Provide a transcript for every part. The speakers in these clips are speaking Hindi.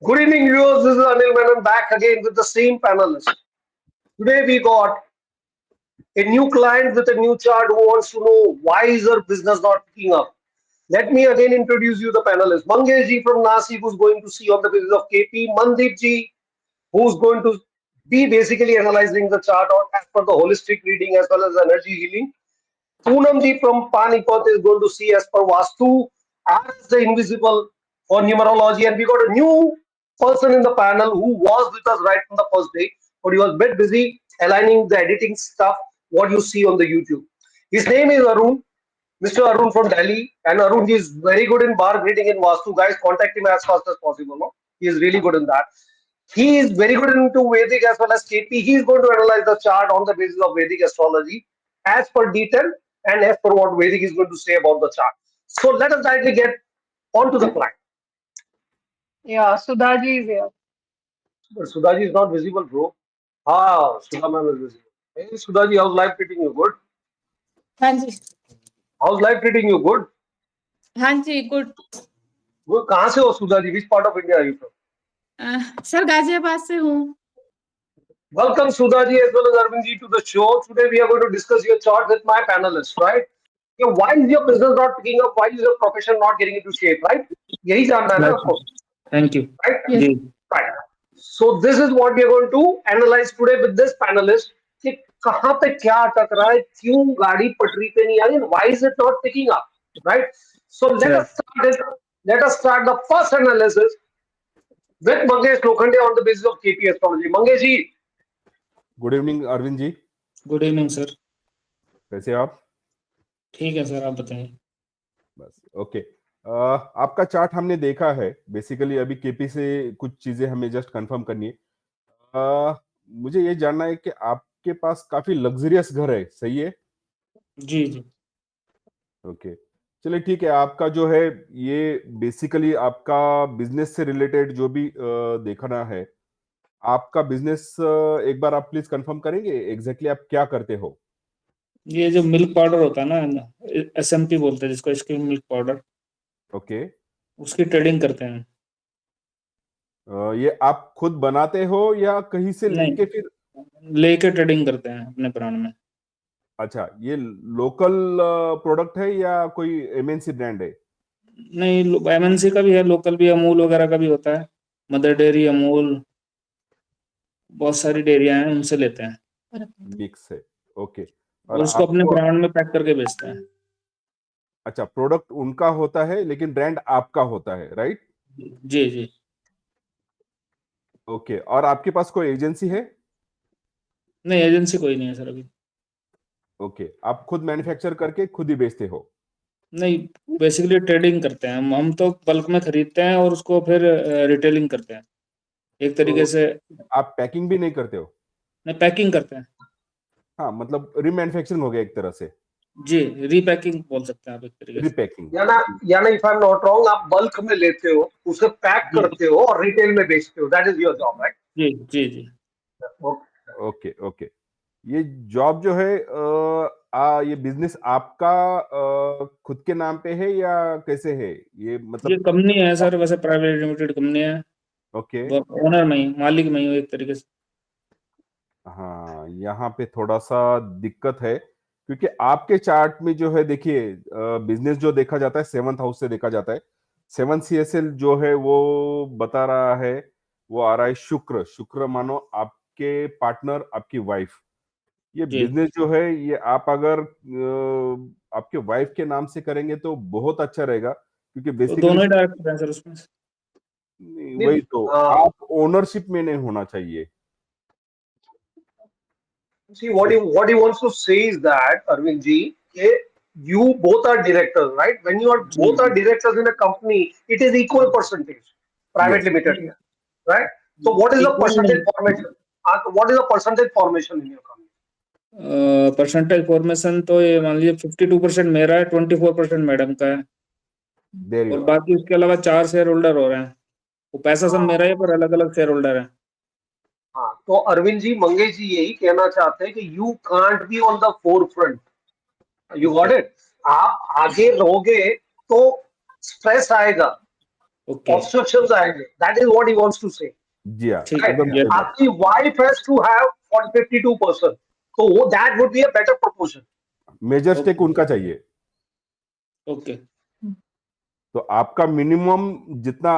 Good evening, viewers. This is Anil Menon back again with the same panelists. Today we got a new client with a new chart who wants to know why is her business not picking up. Let me again introduce you the panelists. Mangesh ji from Nasi, who's going to see on the basis of KP. Mandeep ji, who's going to be basically analyzing the chart on as per the holistic reading as well as energy healing. Poonam ji from Panipat is going to see as per Vastu, as the invisible for numerology. And we got a new person in the panel who was with us right from the first day, but he was a bit busy aligning the editing stuff, what you see on the YouTube. His name is Arun, Mr. Arun from Delhi. And Arun is very good in bar greeting in Vastu. Guys, contact him as fast as possible. No? He is really good in that. He is very good into Vedic as well as KP. He is going to analyze the chart on the basis of Vedic astrology as per detail and as per what Vedic is going to say about the chart. So let us directly get on to the client. Yeah, Sudhaji is here. But Sudhaji is not visible, bro. Ah, Sudha ma'am is visible. Hey, Sudhaji, how's life treating you? Good. हाँ जी How's life treating you? Good. हाँ जी गुड Good. कहाँ से हो Sudhaji? Which part of India are you from? Sir Ghaziabad से हूँ. Welcome Sudhaji as well as Arvindji to the show. Today we are going to discuss your chart with my panelists, right? Okay, why is your business not picking up? Why is your profession not getting into shape, right? यही जानना है ना Right. आपको, Thank you. right? Yes. Ji Right. So this is what we are going to analyze today with this panelist कि कहाँ पे क्या अटक रहा है, क्यों गाड़ी पटरी पे नहीं आ रही, why is it not picking up, right? So sir let us start the first analysis with Mangesh Lokhande on the basis of KP astrology. Mangesh ji, good evening Arvind ji, good evening sir. कैसे आप? ठीक है सर, आप बताएं. बस ओके. आपका चार्ट हमने देखा है. बेसिकली अभी केपी से कुछ चीजें हमें जस्ट कंफर्म करनी है. मुझे ये जानना है कि आपके पास काफी लग्जरियस घर है, सही है? जी जी ओके, चलिए ठीक है. आपका जो है ये बेसिकली आपका बिजनेस से रिलेटेड जो भी देखना है, आपका बिजनेस एक बार आप प्लीज कंफर्म करेंगे एग्जैक्टली आप क्या करते हो? ये जो मिल्क पाउडर होता है ना, एसएमपी बोलते हैं जिसको, स्किम मिल्क पाउडर, ओके. उसकी ट्रेडिंग करते हैं. ये आप खुद बनाते हो या कहीं से नहीं, लेके फिर? लेके ट्रेडिंग करते हैं अपने ब्रांड में. अच्छा, ये लोकल प्रोडक्ट है या कोई एमएनसी ब्रांड है? नहीं, एमएनसी का भी है, लोकल भी, अमूल वगैरह का भी होता है. मदर डेयरी, अमूल, बहुत सारी डेयरियां हैं, उनसे लेते हैं मिक्स है. ओके. और और उसको अपने आपको, ब्रांड में पैक करके बेचते हैं. अच्छा, प्रोडक्ट उनका होता है लेकिन ब्रांड आपका होता है, राइट? जी जी. ओके. और आपके पास कोई एजेंसी है? नहीं, एजेंसी कोई नहीं है सर अभी. ओके, आप खुद मैन्युफैक्चर करके खुद ही बेचते हो? नहीं, बेसिकली ट्रेडिंग करते हैं हम तो बल्क में खरीदते हैं और उसको फिर रिटेलिंग करते हैं एक तरीके तो से. आप पैकिंग भी नहीं करते हो? नहीं, पैकिंग करते हैं. हाँ, मतलब रीमैन्युफैक्चरिंग हो गया एक तरह से. जी, रीपैकिंग बोल सकते हैं आप एक तरीके से. Repacking. Yana if I am not wrong, आप बल्क में लेते हो, उसे पैक जी करते हो और रिटेल में बेचते हो. That is your job, right? जी जी जी. Okay okay. ये जॉब जो है ये बिजनेस आपका खुद के नाम पे है या कैसे है ये, ये मतलब? कंपनी है सर, वैसे प्राइवेट लिमिटेड कंपनी है. ओके. ओनर मैं ही, मालिक मैं ही हूँ एक तरीके से. हाँ, यहाँ पे थोड़ा सा दिक्कत है क्योंकि आपके चार्ट में जो है, देखिए, बिजनेस जो देखा जाता है सेवंथ हाउस से देखा जाता है. 7 CSL जो है वो बता रहा है, वो आ रहा है शुक्र. शुक्र मानो आपके पार्टनर, आपकी वाइफ. ये जी, बिजनेस जो है ये आप अगर आपके वाइफ के नाम से करेंगे तो बहुत अच्छा रहेगा क्योंकि तो बेसिकली दोनों ही डायरेक्टर हैं सर उसमें. वही तो, आप ओनरशिप में नहीं होना चाहिए. See what he wants to say is that Arvind ji, कि you both are directors, right? When you are जी both are जी. directors in a company, it is equal percentage, private yes. limited, right? So what is the equal percentage नहीं, formation? What is the percentage formation in your company? Percentage formation तो ये मान लीजिए 52% मेरा है, 24% मैडम का है, देयर और यू आर. बाकी उसके अलावा 4 शेयर होल्डर हो रहे हैं. वो पैसा सब मेरा ही है, पर अलग अलग शेयर होल्डर है. हाँ, तो अरविंद जी, मंगेश जी यही कहना चाहते हैं कि you can't be on the forefront. You got it? आप आगे रहोगे तो स्ट्रेस आएगा. ओके ऑब्स्ट्रक्शंस आएंगे. That is what he wants to say. जी हाँ, ठीक है एकदम ये सही बात. आपकी वाइफ हैज टू हैव 52%. तो वो that would be a better proportion. Major stake उनका चाहिए. ओके तो आपका मिनिमम जितना,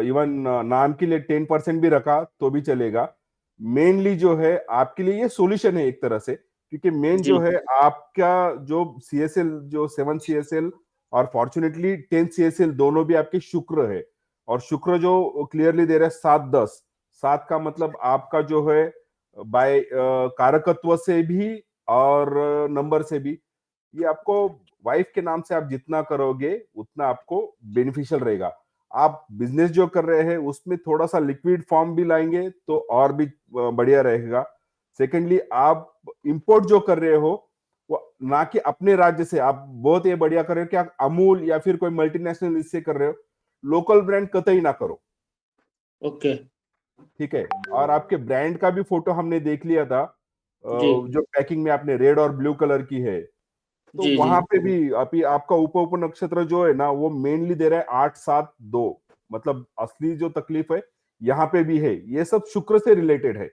इवन नाम के लिए 10% भी रखा तो भी चलेगा. मेनली जो है आपके लिए ये सॉल्यूशन है एक तरह से, क्योंकि मेन जी जो है आपका जो सीएसएल, जो 7 सीएसएल और फॉर्चुनेटली 10 सीएसएल दोनों भी आपके शुक्र है. और शुक्र जो क्लियरली दे रहा है 7-10. 7 का मतलब आपका जो है बाय कारकत्व से भी और नंबर से भी, ये आपको वाइफ के नाम से आप जितना करोगे उतना आपको बेनिफिशियल रहेगा. आप बिजनेस जो कर रहे हैं उसमें थोड़ा सा लिक्विड फॉर्म भी लाएंगे तो और भी बढ़िया रहेगा. सेकेंडली आप इंपोर्ट जो कर रहे हो वो ना कि अपने राज्य से, आप बहुत ये बढ़िया कर रहे हो कि आप अमूल या फिर कोई मल्टीनेशनल इससे कर रहे हो. लोकल ब्रांड कतई ना करो. ओके ठीक है. और आपके ब्रांड का भी फोटो हमने देख लिया था, जी जो पैकिंग में आपने रेड और ब्लू कलर की है. तो जी जी वहां पे भी अभी आपका उप नक्षत्र जो है ना वो मेनली दे रहा है 8-7-2. मतलब असली जो तकलीफ है यहाँ पे भी है, ये सब शुक्र से रिलेटेड है.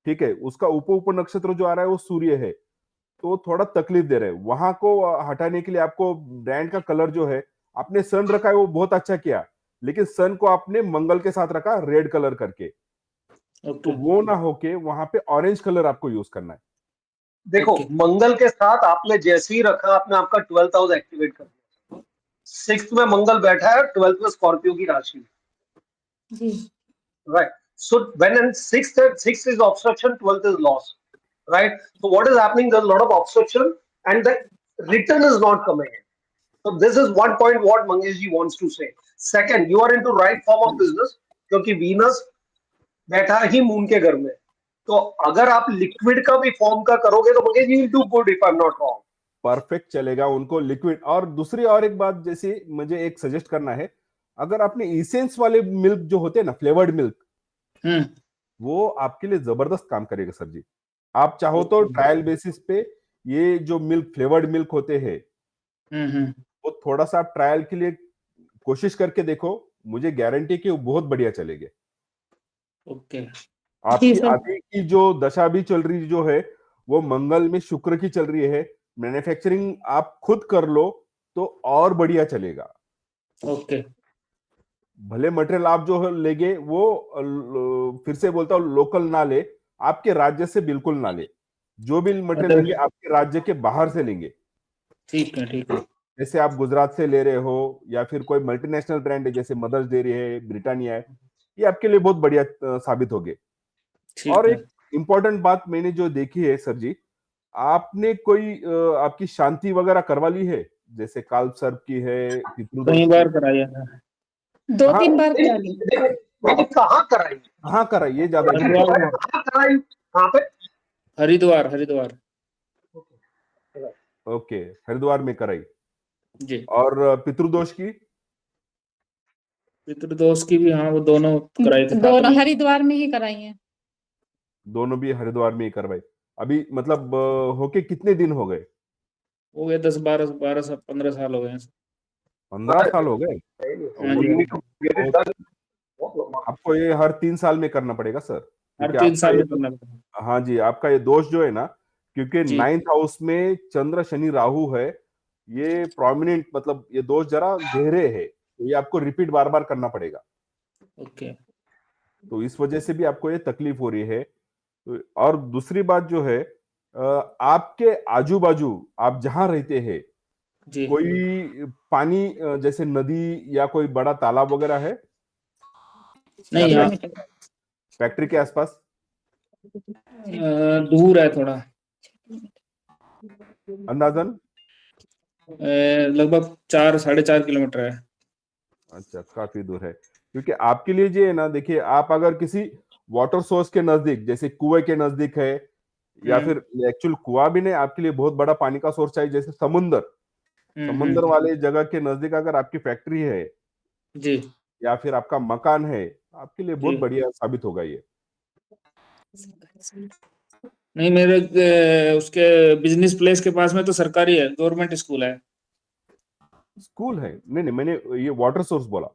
ठीक है. उसका उप नक्षत्र जो आ रहा है वो सूर्य है, तो थोड़ा तकलीफ दे रहे हैं. वहां को हटाने के लिए आपको ब्रांड का कलर जो है, आपने सन रखा है वो बहुत अच्छा किया, लेकिन सन को आपने मंगल के साथ रखा रेड कलर करके. तो ओके वो ना होके वहां पे ऑरेंज कलर आपको यूज करना है. देखो, ओके मंगल के साथ आपने जैसे ही रखा, आपने आपका 12th हाउस एक्टिवेट कर दिया. 6th में मंगल बैठा है, 12th में स्कॉर्पियो की राशि. जी Right. So when in sixth is obstruction, 12th is loss. Right. So what is happening? There's a lot of obstruction, and the return is not coming in. So this is one point what Mangeshji wants to say. Second, you are into right form of business क्योंकि वीनस बैठा ही मून के घर में. तो अगर आप लिक्विड का भी फॉर्म का करोगे तो Mangesh ji will do good if I am not wrong. Perfect चलेगा उनको लिक्विड. और दूसरी और एक बात, जैसे मुझे एक सजेस्ट करना है, अगर आपने इसेंस वाले मिल्क जो होते हैं ना, फ्लेवर्ड मिल्क, हम्म वो आपके लिए जबरदस्त काम करेगा सर जी. आप चाहो तो ट्रायल बेसिस पे ये जो मिल्क, फ्लेवर्ड मिल्क होते हैं, हम्म वो थोड़ा सा आप ट्रायल के लिए कोशिश करके देखो. मुझे गारंटी कि वो बहुत बढ़िया चलेंगे. ओके जी आपकी सर. अभी की जो दशा भी चल रही जो है वो मंगल में शुक्र की चल रही है. मैन्युफैक्चरिंग आप खुद कर लो तो और बढ़िया चलेगा. ओके भले मटेरियल आप जो है लेंगे वो फिर से बोलता हूँ लोकल ना ले, आपके राज्य से बिल्कुल ना ले. जो भी मटेरियल लेंगे आपके राज्य के बाहर से लेंगे. ठीक है जैसे आप गुजरात से ले रहे हो या फिर कोई मल्टीनेशनल ब्रांड है जैसे मदर्स डेयरी है, ब्रिटानिया है, ये आपके लिए बहुत बढ़िया साबित होंगे. ठीक और है एक इंपॉर्टेंट बात मैंने जो देखी है सर जी, आपने कोई आपकी शांति वगैरह करवा ली है, जैसे काल सर्प की है, पितृदोष कई की बार है? कराया है 2-3 बार करा ली. मैंने कहाँ कराई? कहाँ कराई, ये ज्यादा हरिद्वार में कहाँ कराई? कहाँ पे? हरिद्वार ओके, हरिद्वार में कराई. जी और पितृदोष की? पितृदोष की भी हाँ, वो दोनों कराए थे साथ दोनों में. हरिद्वार में ही कराई है. दोनों भी हरिद्वार में ही करवाई. अभी मतलब होके कितने दिन हो गए? हो गए 10-12 15 साल हो गए हैं. 15 साल हो गए. हाँ So जी you हाँ need ji. to get it done. बहुत लंबा. आपको ये हर 3 साल में करना पड़ेगा सर, हर क्योंकि 3 आपका साल ये में करना पड़ता है. हाँ जी, आपका ये दोष जो है ना, क्योंकि जी 9th हाउस में चंद्र शनि राहु है, ये प्रोमिनेंट, मतलब ये दोष जरा गहरे है, तो ये आपको रिपीट बार बार करना पड़ेगा. ओके तो इस वजह से भी आपको ये तकलीफ हो रही है. और दूसरी बात जो है, आपके आजू बाजू आप जहां रहते हैं जी कोई पानी, जैसे नदी या कोई बड़ा तालाब वगैरह है, या नहीं यहाँ फैक्ट्री के आसपास? दूर है थोड़ा. अंदाजन? लगभग 4-4.5 किलोमीटर है. अच्छा, काफी दूर है. क्योंकि आपके लिए जो है ना, देखिए, आप अगर किसी वाटर सोर्स के नजदीक, जैसे कुएं के नजदीक है, या फिर एक्चुअल कुआं भी नहीं, आपके लिए बहुत बड़ा पानी का सोर्स चाहिए, जैसे समुंदर वाले जगह के नजदीक अगर आपकी फैक्ट्री है जी या फिर आपका मकान है, आपके लिए बहुत जी बढ़िया साबित होगा ये. नहीं मेरे उसके बिजनेस प्लेस के पास में तो सरकारी है, गवर्नमेंट स्कूल है. स्कूल है? नहीं नहीं, मैंने ये वाटर सोर्स बोला.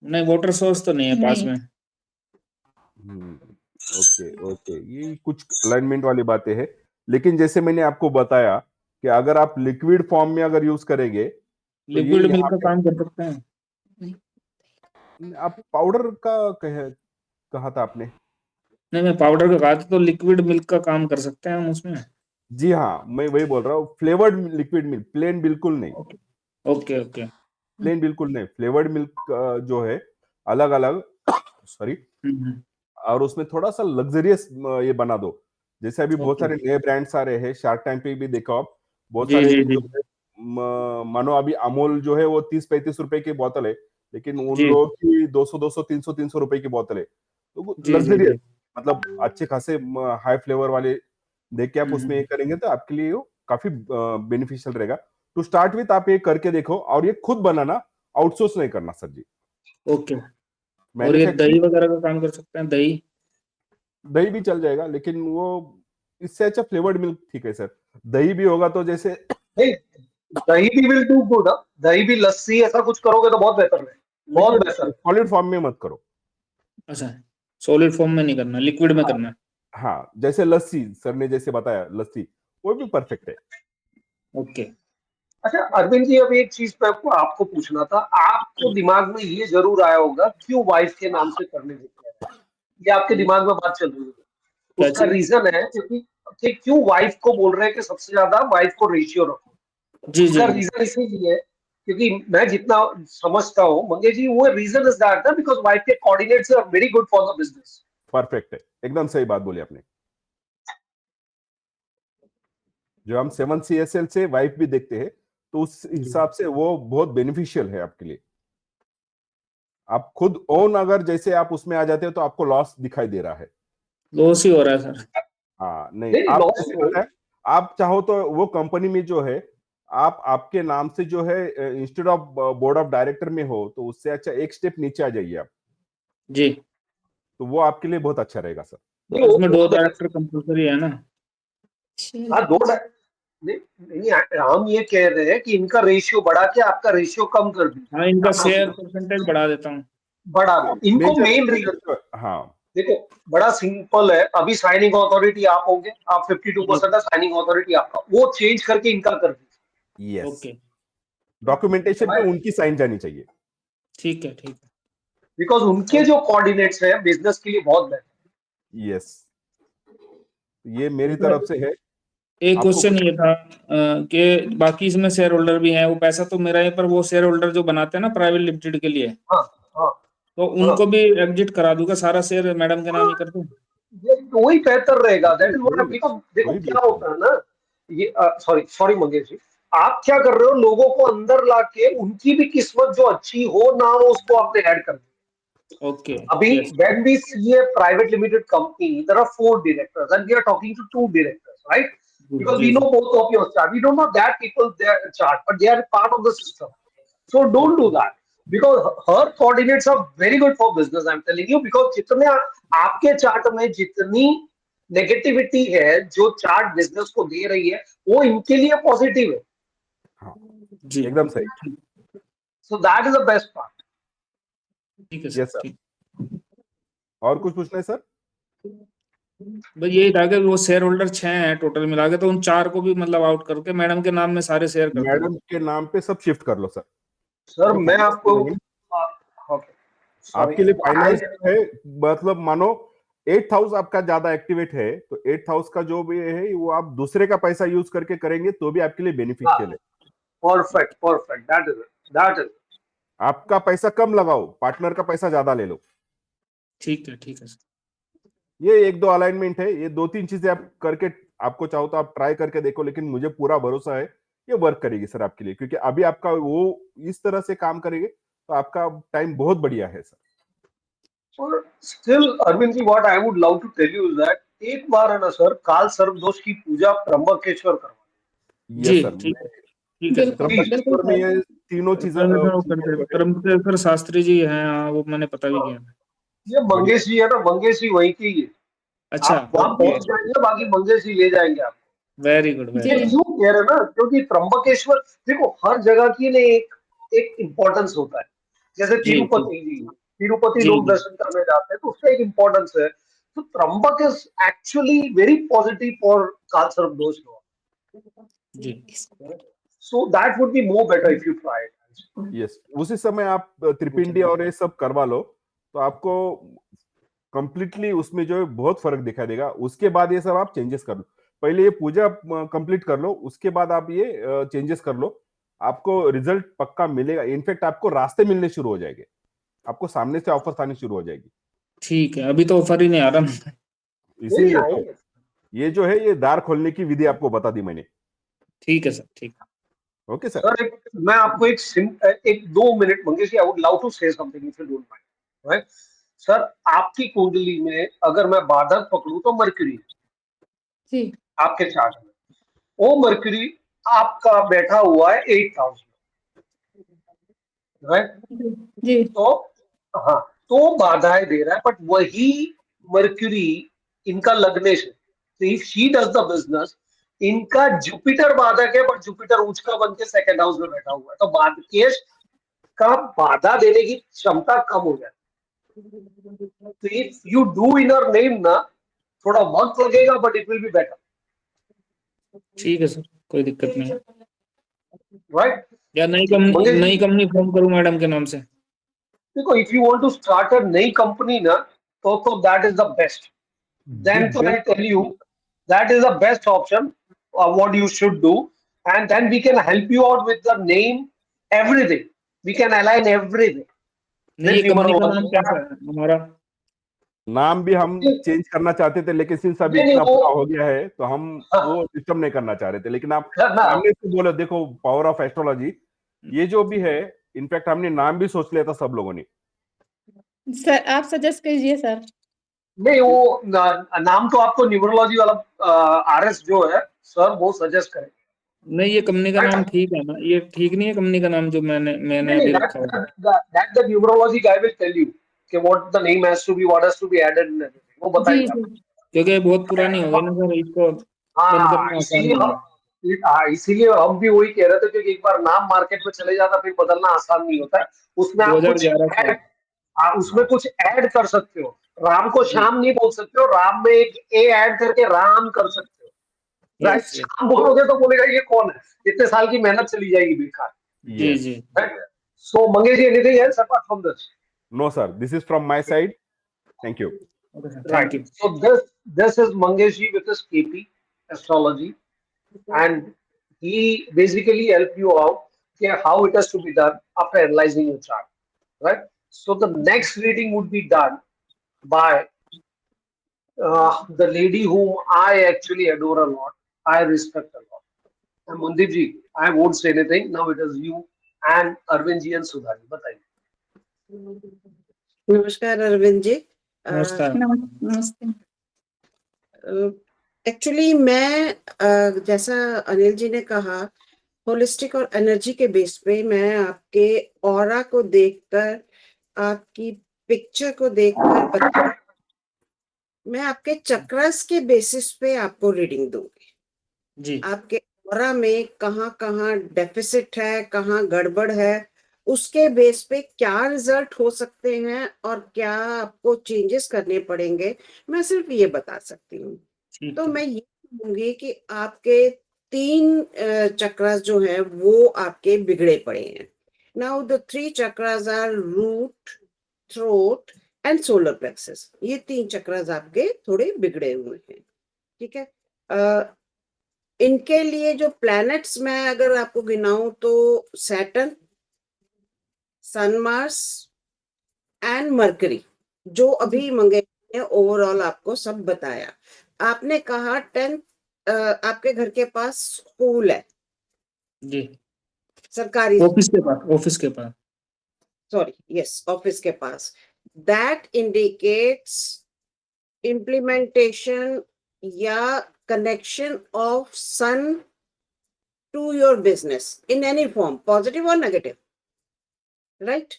नहीं, वाटर सोर्स तो नहीं है पास नहीं। में। ओके ओके, ये कुछ अलाइनमेंट वाली बातें हैं, लेकिन जैसे मैंने आपको बताया कि अगर आप लिक्विड फॉर्म में अगर यूज करेंगे तो ये लिक्विड मिल्क यहाँ का पे काम कर सकते हैं। आप पाउडर का कहा था आपने? नहीं, मैं पाउडर का कहा था, तो लिक्विड मिल्क का काम कर सकते हैं हम उसमें। जी हाँ, मैं वही बोल रहा हूँ, फ्लेवर्ड लिक्विड मिल्क, प्लेन बिल्कुल नहीं, ओके ओके ओके। प्लेन बिल्कुल नहीं, फ्लेवर्ड मिल्क जो है अलग अलग सॉरी, हम्म, और उसमें थोड़ा सा लग्जरियस ये बना दो। जैसे अभी बहुत ओके। सारे नए ब्रांड्स आ रहे हैं, शार्क टैंक पे भी देखो आप, बहुत जी सारे जी जी जो है, मानो अभी अमूल जो है वो 30-35 रुपए की बोतल है, लेकिन उन जी लोगों की 200-200 300-300 रुपए की बोतल है, तो जी जी लग्जरियस, जी। मतलब अच्छे खासे हाई फ्लेवर वाले देख के आप उसमें ये हम्म, करेंगे तो आपके लिए वो काफी बेनिफिशियल रहेगा। टू स्टार्ट विथ आप ये करके देखो, और ये खुद बनाना, आउटसोर्स नहीं करना सर जी। ओके। और ये मैन्युफैक्चरिंग, दही वगैरह का काम कर सकते हैं, दही। दही भी चल जाएगा, लेकिन वो इससे अच्छा फ्लेवर्ड मिल्क ठीक है सर। दही भी होगा तो जैसे नहीं, दही भी विल डू गुड। दही भी, लस्सी ऐसा कुछ करोगे तो बहुत बेहतर है, बहुत लेकिन बेहतर। सॉलिड फॉर्म में मत करो। अच्छा, सॉलिड फॉर्म में नहीं करना, लिक्विड में हाँ करना है। हाँ, जैसे लस्सी सर ने जैसे बताया, लस्सी वो भी परफेक्ट है। ओके। अच्छा अरविंद जी, अब एक चीज पे आपको आपको पूछना था। आपको दिमाग में ये जरूर आया होगा क्यों वाइफ के नाम से करने देते हैं, ये आपके दिमाग में बात चल रही है। क्या उसका चीज? रीजन है क्योंकि कि क्यों वाइफ को बोल रहे हैं कि सबसे ज्यादा वाइफ को रेशियो रखो। जी जी उसका जी। रीजन इसीलिए है क्योंकि मैं जितना समझता हूँ मंगेश जी, वो reason is that because wife के coordinates are very good for the business. Perfect है, एकदम सही बात बोली आपने। जो हम 7 CSL से वाइफ भी देखते हैं, तो उस हिसाब से वो बहुत बेनिफिशियल है आपके लिए। आप खुद ओन अगर जैसे आप उसमें आ जाते हो तो आपको लॉस दिखाई दे रहा है। लॉस ही हो रहा है सर। हाँ नहीं, नहीं आप लॉस जैसे हो। बताया, आप चाहो तो वो कंपनी में जो है, आप आपके नाम से जो है instead of board of director में हो, तो उससे अच्छा एक स्टेप नीचे आ जाइए आप, जी। तो वो आपके लिए बहुत अच्छा रहेगा सर। नहीं, उसमें दो वो डायरेक्टर कंपलसरी है ना? हाँ नहीं, नहीं, हम ये कह रहे हैं कि इनका रेशियो बढ़ा के आपका रेशियो कम कर हाँ, इनका शेयर दीजिए, परसेंटेज बढ़ा देता हूँ। बढ़ा दो इनको। मेजर मेन मेजर रीजन जो, हाँ देखो, बड़ा सिंपल है। अभी साइनिंग अथॉरिटी आप होंगे, आप जी। 52% है साइनिंग अथॉरिटी आपका, वो चेंज करके इनका कर दीजिए। Yes, okay. डॉक्यूमेंटेशन पे Right? उनकी साइन जानी चाहिए। ठीक है ठीक है। बिकॉज उनके और जो कोऑर्डिनेट्स हैं बिजनेस के लिए बहुत बेहतर। यस, ये मेरी तो तरफ से है। एक आपको क्वेश्चन कुछ, ये था कि बाकी इसमें शेयर होल्डर भी हैं, वो पैसा तो मेरा है, पर वो शेयर होल्डर जो बनाते हैं ना प्राइवेट लिमिटेड के लिए, हाँ हाँ तो हाँ, उनको भी एग्जिट करा दूंगा, सारा शेयर मैडम के नाम ही कर दूं? ये वही बेहतर रहेगा। दैट इज व्हाट, वही बिकॉज देखो वही क्या बेहतर है। होता है ना, ये सॉरी सॉरी मंगेश जी, आप क्या कर रहे हो, लोगों को अंदर लाके उनकी भी किस्मत जो अच्छी हो ना हो उसको आपने ऐड कर दिया। Okay. Abhi, yes. when we see a private limited company, there are 4 directors, and we are talking to 2 directors, right? जी Because जी we जी। know both of your chart. We don't know that people their chart, but they are part of the system. So don't do okay. that. Because her coordinates are very good for business. I'm telling you, because जितने आपके चार्ट में जितनी नेगेटिविटी है जो चार्ट बिजनेस को दे रही है, वो इनके लिए पॉजिटिव है. हाँ, जी। एकदम सही। So that is the best part. ठीक है सर, यस सर, ठीक। और कुछ पूछना है सर? बस यही था कि वो शेयर होल्डर 6 हैं टोटल मिला के, तो उन 4 को भी मतलब आउट करके मैडम के नाम में सारे शेयर कर दूं? मैडम के नाम पे सब शिफ्ट कर लो सर। सर जो मैं फाइनेंस आपको करेंगे, okay, sorry. आपके लिए फाइनेंस है, मतलब मानो 8 हाउस आपका ज्यादा एक्टिवेट है, तो 8 हाउस का जो भी है वो आप दूसरे का पैसा यूज करके करेंगे तो भी आपके लिए बेनिफिशियल है। Perfect, perfect. That is it. That is it. आपका पैसा कम लगाओ, पार्टनर का पैसा ज्यादा ले लो। ठीक है सर। ये एक दो अलाइनमेंट है, ये 2-3 चीजें आप करके, आपको चाहो तो आप ट्राई करके देखो, लेकिन मुझे पूरा भरोसा है ये वर्क करेगी सर आपके लिए, क्योंकि अभी आपका वो इस तरह से काम करेंगे तो आपका टाइम बहुत बढ़िया है सर। और still, Arvind ji, what I would love to tell you is that एक बार है ना सर, काल सर्पदोष की पूजा त्र्यंबकेश्वर करवा। यस जी सर, ठीक है सर। बिल्कुल बिल्कुल त्र्यंबकेश्वर में सर। ये तीनों चीजें त्रयंबकेश्वर वो चीजें करते जो हैं, है त्रयंबकेश्वर शास्त्री जी हैं, हाँ, वो मैंने पता भी किया। ये बढ़िया। मंगेश जी है ना, मंगेश जी वहीं की ही है। अच्छा। आप वहां ओके। पहुंच जाएंगे, बाकी मंगेश जी ले जाएंगे आप। वेरी गुड जी वेरी ये गुड। क्यों कह रहे हैं ना, क्योंकि त्र्यंबकेश्वर देखो हर जगह की ना एक एक इम्पोर्टेंस होता है। जैसे जी तिरुपति जी लोग जी दर्शन करने जाते हैं तो उसका एक इम्पोर्टेंस है. तो Trambak is actually very positive for cancer of those who जी are. So that would be more better if you try it. Yes, उसी समय आप त्रिपिंडी और ये सब करवा लो तो आपको कंप्लीटली उसमें जो है बहुत फर्क दिखाई देगा. उसके बाद ये सब आप चेंजेस कर लो. पहले ये पूजा कंप्लीट कर लो, उसके बाद आप ये चेंजेस कर लो. आपको रिजल्ट पक्का मिलेगा. इनफैक्ट आपको रास्ते मिलने शुरू हो जाएंगे, आपको सामने से ऑफर्स आनी शुरू हो जाएगी. ठीक है. अभी तो ऑफर ही नहीं आ रहा. नहीं इसीलिए तो आएंगे. ये जो है ये द्वार खोलने की विधि आपको बता दी मैंने. ठीक है सर. ठीक है. Okay sir. सर मैं आपको एक 2 minute Mangesh ji, I would love to say something if you don't mind. Right sir, आपकी कुंडली में अगर मैं बाधक पकड़ूं तो मरकरी जी आपके चार्ट में, वो मरकरी आपका बैठा हुआ है 8,000. राइट. जी तो हाँ, तो बाधाएं दे रहा है, बट वही मरकरी इनका लग्नेश है. तो if she does the business, इनका जुपिटर बाधक है, बट जुपिटर उच्च का बन के सेकंड हाउस में बैठा हुआ है, तो बाधकेश का बाधा देने की क्षमता कम हो जाती है. तो if you do inner name ना, थोड़ा वक्त लगेगा but it will be better. ठीक है सर. कोई दिक्कत नहीं है. राइट. या मंगेश नई जी, कंपनी फॉर्म करूं मैडम के नाम से? देखो if you want to start a नई कंपनी ना, तो that is the best. Then so I tell you that is the best option. What you should do, and then we can help you out with the name, everything. We can align everything नहीं, ये with कंपनी का नाम numerology. कैसा है हमारा? नाम भी हम चेंज करना चाहते थे, लेकिन सिंस अभी नहीं इतना वो पूरा हो गया है तो हम हाँ, वो सिस्टम नहीं करना चाह रहे थे. लेकिन आप करना. सामने से बोलो, देखो पावर ऑफ एस्ट्रोलॉजी ये जो भी है. इनफैक्ट हमने नाम भी सोच लिया था सब लोगों ने. सर आप सजेस्ट कीजिए सर. नहीं वो नाम तो आपको न्यूमरोलॉजी वाला आरएस जो है सर वो सजेस्ट करें. नहीं, ये कंपनी का नाम ठीक है ना? ये ठीक नहीं है कंपनी का नाम जो मैंने अभी रखा हुआ है? That the numerology guy will tell you कि what the name has to be, what has to be added and everything. वो जी बताएगा. जी क्योंकि ये बहुत पुरानी हो गई ना सर, इसको बंद हाँ करना आसान नहीं है. इसीलिए हम भी वही कह रहे थे, क्योंकि एक बार नाम मार्केट में चले जाता फिर बदलना आसान नहीं होता है. उसमें आप कुछ 2011 से. ऐड, उसमें कुछ ऐड कर सकते हो. राम को श्याम नहीं बोल सकते हो, राम में एक ए ऐड करके राम कर सकते हो. राइट. Yes yes. श्याम बोलोगे तो बोलेगा ये कौन है, इतने साल की मेहनत चली जाएगी बेकार. जी Yes. Ji. Right? So Mangesh ji, anything else apart from this? No sir, this is from my side. Thank you. Okay sir. Right. Thank you. So this is Mangesh ji with his KP astrology, and he basically helped you out okay, how it has to be done after analyzing your chart. Right. So the next reading would be done by the lady whom I actually adore a lot, I respect a lot. And Mundip ji, I won't say anything. Now it is you and Arvind ji and Sudha ji. बताइए. नमस्कार अरविंद जी. नमस्कार. नमस्ते. एक्चुअली मैं जैसा अनिल जी ने कहा, होलिस्टिक और एनर्जी के बेस पे मैं आपके ऑरा को देखकर, आपकी पिक्चर को देखकर मैं आपके चक्रस के बेसिस पे आपको रीडिंग दूंगी. जी. आपके ऑरा में कहाँ कहाँ डेफिसिट है, कहाँ गड़बड़ है, उसके बेस पे क्या रिजल्ट हो सकते हैं और क्या आपको चेंजेस करने पड़ेंगे, मैं सिर्फ ये बता सकती हूँ. ठीक तो है. मैं ये कहूंगी कि आपके 3 चक्रास जो है वो आपके बिगड़े पड़े हैं. Now the 3 chakras are root, throat and solar plexus. ये 3 चक्रास आपके थोड़े बिगड़े हुए हैं. ठीक है. इनके लिए जो प्लैनेट्स मैं अगर आपको गिनाऊं तो Saturn, sun, Mars and Mercury, जो अभी मंगेश ने ओवरऑल आपको सब बताया. आपने कहा 10 आपके घर के पास स्कूल है, जी. सरकारी ऑफिस के पास. सॉरी यस, ऑफिस के पास. दैट इंडिकेट्स इम्प्लीमेंटेशन या connection of sun to your business in any form, positive और नेगेटिव. राइट.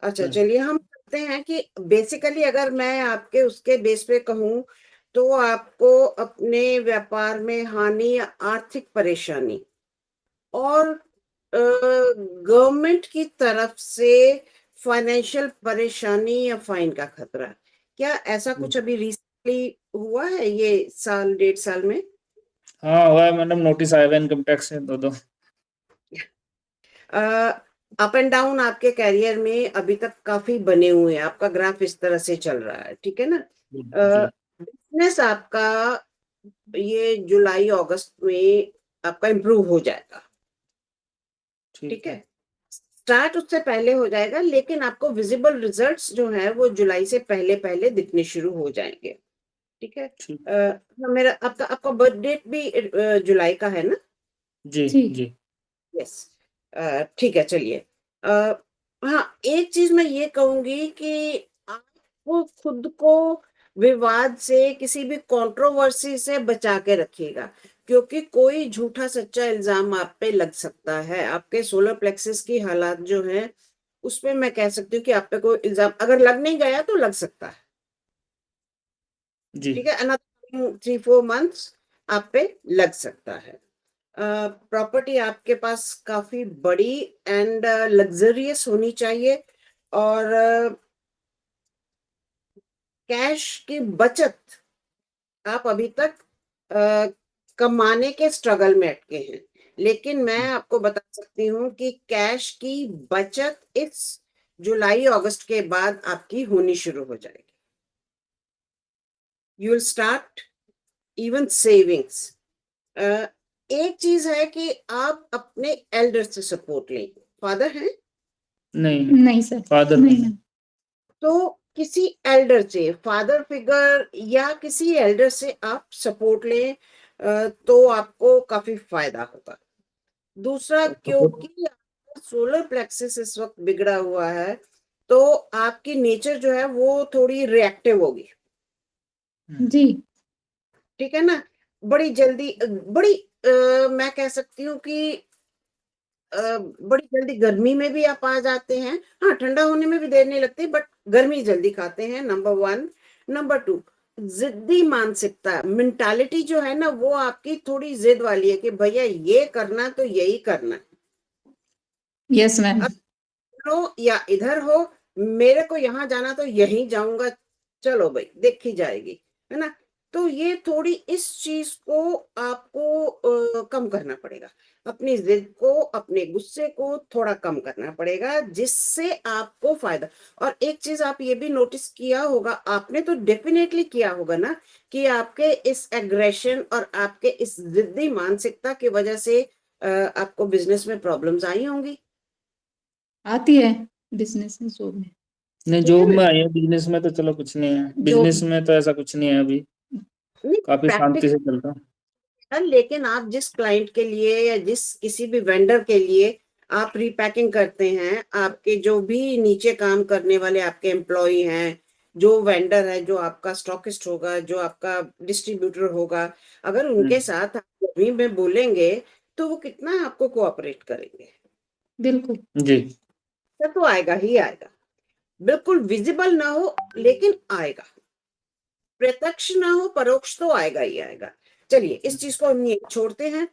अच्छा चलिए हम कहते हैं कि बेसिकली अगर मैं आपके उसके बेस पे कहूं तो आपको अपने व्यापार में हानि, आर्थिक परेशानी और गवर्नमेंट की तरफ से फाइनेंशियल परेशानी या फाइन का खतरा, क्या ऐसा कुछ अभी रिसेंटली हुआ है ये साल 1.5 साल में? हाँ हुआ है मैडम, नोटिस आया हुआ इनकम टैक्स से 2-2। अप एंड डाउन आपके कैरियर में अभी तक काफी बने हुए हैं, आपका ग्राफ इस तरह से चल रहा है, ठीक है ना? जी। बिजनेस आपका ये जुलाई अगस्त में आपका इम्प्रूव हो जाएगा, ठीक है? स्टार्ट उससे पहले हो जाएगा, लेकिन आपको विजिबल रिजल्ट्स जो है वो जुलाई से पहले पहले दिखने शुरू हो जाएंगे, ठीक है? ठीक। मेरा आपका आपका बर्थ डेट भी जुलाई का है ना? जी जी। जी। यस, ठीक है, चलिए। हाँ, एक चीज मैं ये कहूंगी कि आपको खुद को विवाद से, किसी भी कंट्रोवर्सी से बचा के रखिएगा, क्योंकि कोई झूठा सच्चा इल्जाम आप पे लग सकता है। आपके सोलर प्लेक्सस की हालात जो है उसमें मैं कह सकती हूँ कि आप पे कोई इल्जाम अगर लग नहीं गया तो लग सकता है, जी। ठीक है? अनदर 3-4 मंथ्स आप पे लग सकता है। प्रॉपर्टी आपके पास काफी बड़ी एंड लग्जरियस होनी चाहिए, और कैश की बचत आप अभी तक कमाने के स्ट्रगल में अटके हैं, लेकिन मैं आपको बता सकती हूँ कि कैश की बचत इस जुलाई अगस्त के बाद आपकी होनी शुरू हो जाएगी। You will start even savings. एक चीज है कि आप अपने एल्डर से सपोर्ट लें। फादर हैं नहीं नहीं सर, फादर नहीं नहीं। मैम। तो किसी एल्डर से, फादर फिगर या किसी एल्डर से आप सपोर्ट लें, तो आपको काफी फायदा होगा। दूसरा, क्योंकि सोलर प्लेक्सस इस वक्त बिगड़ा हुआ है, तो आपकी नेचर जो है वो थोड़ी रिएक्टिव होगी, जी। ठीक है ना? बड़ी जल्दी मैं कह सकती हूँ कि बड़ी जल्दी गर्मी में भी आप आ जाते हैं। हाँ, ठंडा होने में भी देर नहीं लगती, बट गर्मी जल्दी खाते हैं, नंबर 1। नंबर 2, जिद्दी मानसिकता, मेंटालिटी जो है ना वो आपकी थोड़ी जिद वाली है कि भैया ये करना तो यही करना है, यस मैम। हो या इधर हो, मेरे को यहाँ जाना तो यहीं जाऊंगा, चलो भाई देखी जाएगी, है ना? तो ये थोड़ी इस चीज को आपको कम करना पड़ेगा, अपनी जिद को, अपने गुस्से को थोड़ा कम करना पड़ेगा, जिससे आपको फायदा। और एक चीज आप ये भी नोटिस किया होगा, आपने तो डेफिनेटली किया होगा ना, कि आपके इस एग्रेशन और आपके इस जिद्दी मानसिकता की वजह से आपको बिजनेस में प्रॉब्लम्स आई होंगी। आती है बिजनेस में, जॉब में। नहीं, ठीक है जॉब ना? में आई है, बिजनेस में तो चलो कुछ नहीं है, जॉब बिजनेस में तो ऐसा कुछ नहीं है अभी, नहीं, काफी शांति से चलता है। लेकिन आप जिस क्लाइंट के लिए या जिस किसी भी वेंडर के लिए आप रीपैकिंग करते हैं, आपके जो भी नीचे काम करने वाले आपके एम्प्लॉय हैं, जो वेंडर है, जो आपका स्टॉकिस्ट होगा, जो आपका डिस्ट्रीब्यूटर होगा, अगर उनके साथ आप गर्मी में बोलेंगे तो वो कितना आपको कोऑपरेट करेंगे? बिल्कुल। जी। तो आएगा ही आएगा, बिल्कुल विजिबल ना हो लेकिन आएगा, प्रत्यक्ष ना हो परोक्ष तो आएगा ही आएगा। चलिए, इस चीज को हम ये छोड़ते हैं।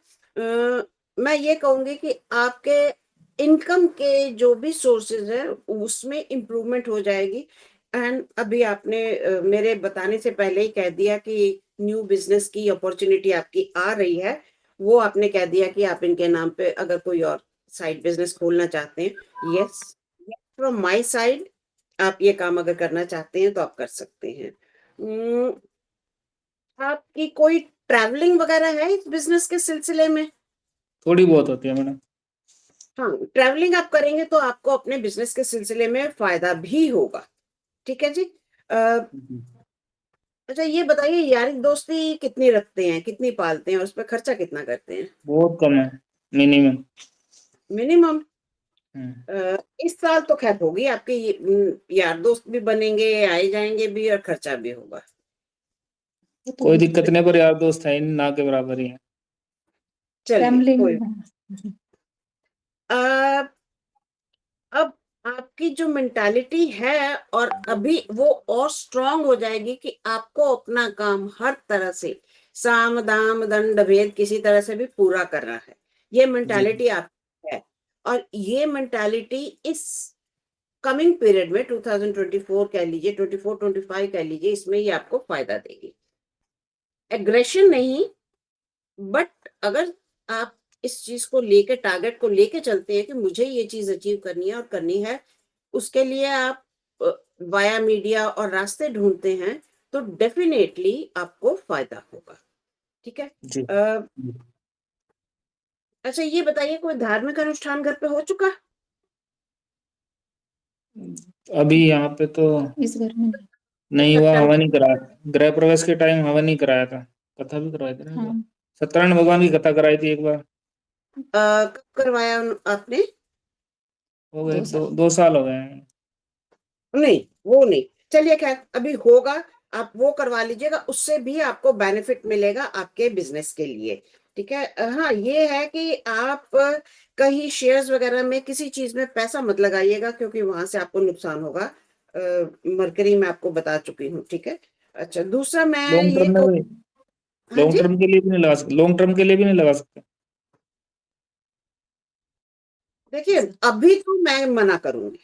मैं ये कहूंगी कि आपके इनकम के जो भी सोर्सेज है उसमें इम्प्रूवमेंट हो जाएगी। एंड अभी आपने मेरे बताने से पहले ही कह दिया कि न्यू बिजनेस की अपॉर्चुनिटी आपकी आ रही है, वो आपने कह दिया कि आप इनके नाम पे अगर कोई और साइड बिजनेस खोलना चाहते हैं। यस, फ्रॉम माय साइड आप ये काम अगर करना चाहते हैं तो आप कर सकते हैं। आपकी कोई ट्रैवलिंग वगैरह है इस बिजनेस के सिलसिले में? थोड़ी बहुत होती है मैडम। हाँ, ट्रैवलिंग आप करेंगे तो आपको अपने बिजनेस के सिलसिले में फायदा भी होगा, ठीक है जी। अच्छा, ये बताइए, यारी दोस्ती कितनी रखते हैं, कितनी पालते हैं, और उस पर खर्चा कितना करते हैं? बहुत कम है, मिनिमम। मिनिमम। इस साल तो खैर होगी आपके यार दोस्त भी बनेंगे, आए जाएंगे भी, और खर्चा भी होगा। कोई दिक्कत नहीं, पर यार दोस्त है ना के बराबर ही है। चलिए, फैमिली कोई में। अ, अब आपकी जो मेंटालिटी है और अभी वो और स्ट्रांग हो जाएगी कि आपको अपना काम हर तरह से, साम दाम दंड भेद किसी तरह से भी पूरा करना है। ये जी। मेंटालिटी आपकी है, और ये मेंटालिटी इस कमिंग पीरियड में 2024 कह लीजिए, 24-25 कह लीजिए, इसमें ये आपको फायदा देगी। एग्रेशन नहीं, बट अगर आप इस चीज को लेके, टारगेट को लेके चलते हैं कि मुझे ये चीज अचीव करनी है और करनी है, उसके लिए आप वाया मीडिया और रास्ते ढूंढते हैं, तो डेफिनेटली आपको फायदा होगा। ठीक है। जी। अच्छा, ये बताइए, कोई धार्मिक अनुष्ठान घर पे हो चुका? अभी यहाँ पे तो इस घर में नहीं। नहीं हुआ, सत्यनारायण, हवा नहीं कराया। गृह प्रवेश के टाइम हवा नहीं कराया था, कथा भी करवाई थी ना एक बार। हाँ, सत्यनारायण भगवान की कथा कराई थी एक बार। कब करवाया आपने? हो गए 2 साल। 2 साल हो गए हैं। नहीं, वो नहीं, चलिए खैर, अभी होगा, आप वो करवा लीजिएगा, उससे भी आपको बेनिफिट मिलेगा आपके बिजनेस के लिए। ठीक है। हाँ, ये है कि आप कहीं शेयर्स वगैरह में, किसी चीज में पैसा मत लगाइएगा, क्योंकि वहां से आपको नुकसान होगा। मरकरी मैं आपको बता चुकी हूँ। ठीक है। अच्छा, दूसरा मैं लॉन्ग ये टर्म में कहूँ। भी, हाँ लॉन्ग जी, टर्म के लिए भी नहीं लगा सकते, लॉन्ग टर्म के लिए भी नहीं लगा सकते। देखिए, अभी तो मैं मना करूंगी,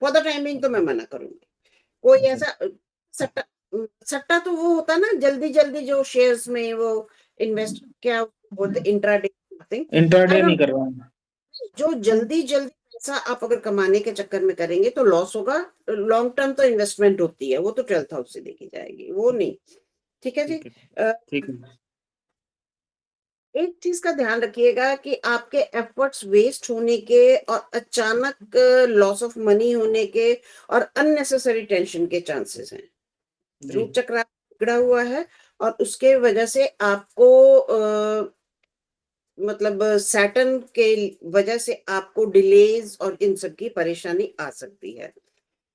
फॉर द टाइमिंग तो मैं मना करूंगी। कोई जी ऐसा सट्टा, सट्टा तो वो होता ना, जल्दी जल्दी जो शेयर्स में वो इन्वेस्ट, क्या बोलते, इंट्राडे थिंग। आई इंट्राडे नहीं डोंट, कर रहा हूँ। जो जल्दी जल्दी पैसा आप अगर कमाने के चक्कर में करेंगे तो लॉस होगा। लॉन्ग टर्म तो इन्वेस्टमेंट होती है, वो तो 12th हाउस से देखी जाएगी, वो नहीं। ठीक है जी। ठीक है। अ, ठीक है। एक चीज का ध्यान रखिएगा कि आपके एफर्ट्स वेस्ट होने के और अचानक लॉस ऑफ मनी होने के और अननेसेसरी टेंशन के चांसेस हैं। जी रूट चक्र बिगड़ा हुआ है, और उसके वजह से आपको मतलब सैटर्न के वजह से आपको डिलेज और इन सब की परेशानी आ सकती है।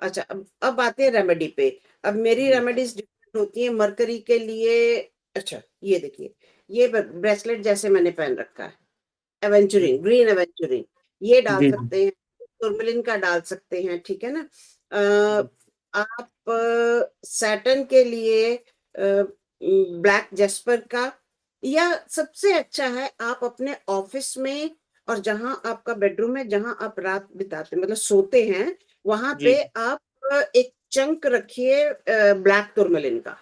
अच्छा, अब आते हैं रेमेडी पे। अब मेरी जी रेमेडीज डिफरेंट होती है मरकरी के लिए। अच्छा, ये देखिए, ये ब्रेसलेट जैसे मैंने पहन रखा है, जी एवेंचुरिन, ग्रीन एवेंचुरिन, ये डाल जी सकते हैं, टुर्मलिन का डाल सकते हैं। ठीक है ना। आप सैटर्न के लिए ब्लैक जेस्पर का, या सबसे अच्छा है आप अपने ऑफिस में, और जहां आपका बेडरूम है, जहां आप रात बिताते मतलब सोते हैं, वहां जी पे आप एक चंक रखिए ब्लैक टुर्मलिन का,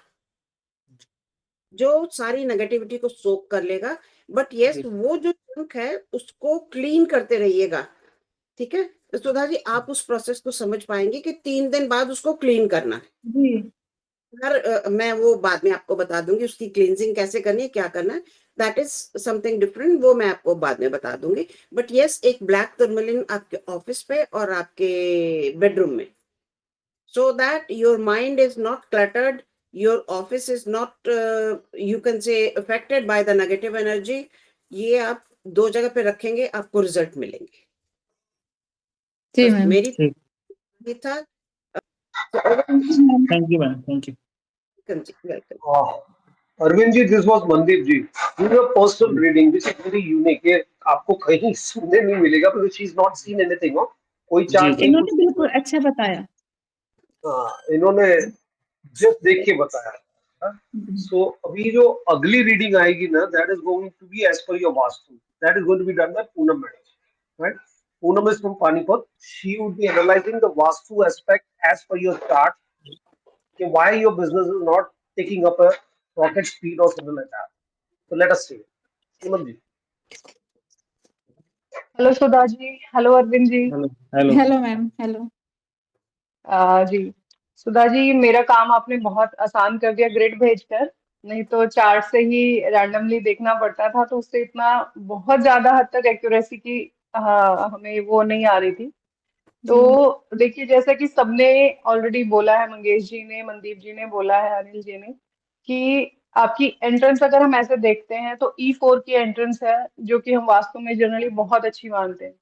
जो सारी नेगेटिविटी को सोक कर लेगा। बट यस, जी वो जो चंक है उसको क्लीन करते रहिएगा। ठीक है। तो सुधा जी, आप उस प्रोसेस को समझ पाएंगे कि 3 दिन बाद उसको क्लीन करना है। जी। मैं वो बाद में आपको बता दूंगी, उसकी क्लींजिंग कैसे करनी है, क्या करना है, दैट इज समथिंग डिफरेंट, वो मैं आपको बाद में बता दूंगी। बट यस, एक ब्लैक टर्मलिन आपके ऑफिस पे और आपके बेडरूम में, so that your mind is not cluttered, your office is not you can say affected by the negative energy। ये आप 2 जगह पे रखेंगे, आपको रिजल्ट मिलेंगे। जी बस मैम। मेरी ठीक। ये था। So, over to you, thank you ma'am, thank you. Welcome ji, welcome। Arvind ji, this was Mandeep ji. This is a personal जी reading which is very unique. ये आपको कहीं सुनने नहीं मिलेगा, because she is not seen anything. कोई जी चार्ट जी नहीं, कुछ इन्होंने बिल्कुल नहीं। अच्छा बताया। इन्होंने जस्ट देख के बताया। हम्म। सो अभी जो अगली रीडिंग आएगी ना, that is going to be as per your vastu. That is going to be done by Poonam madam, right? Poonam is from Panipat. She would be analysing the vastu aspect as per your chart, कि why your business is not taking up a rocket speed or something like that. So let us see. Punam ji. Hello Sudha ji, hello Arvind ji. Hello hello. Hello ma'am, hello. जी, सुधा जी, मेरा काम आपने बहुत आसान कर दिया ग्रिड भेजकर। नहीं तो चार्ट से ही रैंडमली देखना पड़ता था, तो उससे इतना बहुत ज्यादा हद तक एक्यूरेसी की हमें वो नहीं आ रही थी। जी तो देखिए, जैसा कि सबने ऑलरेडी बोला है, मंगेश जी ने, मनदीप जी ने बोला है, अनिल जी ने, कि आपकी एंट्रेंस अगर हम ऐसे देखते हैं तो E4 की एंट्रेंस है, जो कि हम वास्तु में जनरली बहुत अच्छी मानते हैं।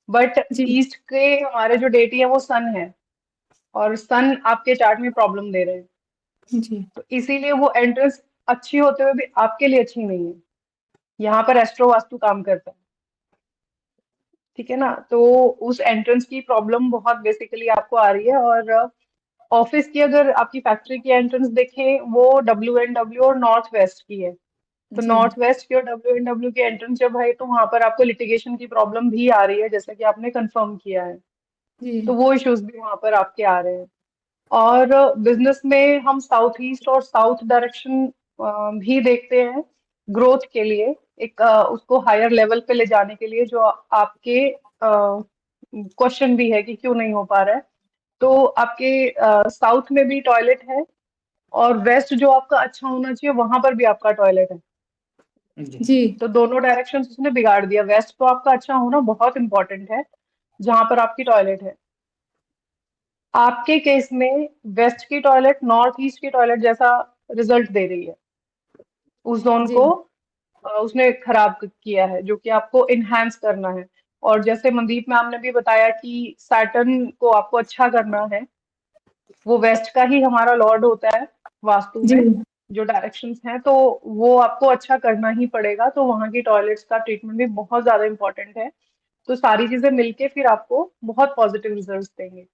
बट जी ईस्ट के हमारे जो डेटी है वो सन है, और सन आपके चार्ट में प्रॉब्लम दे रहे हैं। जी। तो इसीलिए वो एंट्रेंस अच्छी होते हुए भी आपके लिए अच्छी नहीं है। यहाँ पर एस्ट्रो वास्तु काम करता है। ठीक है ना। तो उस एंट्रेंस की प्रॉब्लम बहुत बेसिकली आपको आ रही है। और ऑफिस की, अगर आपकी फैक्ट्री की एंट्रेंस देखें, वो WNW और नॉर्थ वेस्ट की है। तो जी नॉर्थ वेस्ट की और WNW की एंट्रेंस जब है, तो वहां पर आपको लिटिगेशन की प्रॉब्लम भी आ रही है, जैसा कि आपने कंफर्म किया है। जी तो वो इश्यूज भी वहां पर आपके आ रहे हैं। और बिजनेस में हम साउथ ईस्ट और साउथ डायरेक्शन भी देखते हैं ग्रोथ के लिए, एक उसको हायर लेवल पे ले जाने के लिए, जो आपके क्वेश्चन भी है कि क्यों नहीं हो पा रहा है। तो आपके साउथ में भी टॉयलेट है, और वेस्ट जो आपका अच्छा होना चाहिए वहां पर भी आपका टॉयलेट है। जी जी तो दोनों डायरेक्शन उसने बिगाड़ दिया। वेस्ट तो आपका अच्छा होना बहुत इंपॉर्टेंट है, जहां पर आपकी टॉयलेट है। आपके केस में वेस्ट की टॉयलेट नॉर्थ ईस्ट की टॉयलेट जैसा रिजल्ट दे रही है। उस जोन जी को उसने खराब किया है, जो कि आपको इनहेंस करना है। और जैसे मनदीप मैम ने भी बताया कि सैटर्न को आपको अच्छा करना है, वो वेस्ट का ही हमारा लॉर्ड होता है वास्तु जी में, जो डायरेक्शंस हैं, तो वो आपको अच्छा करना ही पड़ेगा। तो वहाँ की टॉयलेट्स का ट्रीटमेंट भी बहुत ज्यादा इंपॉर्टेंट है। तो सारी चीजें मिलके फिर आपको बहुत पॉजिटिव रिजल्ट्स देंगे।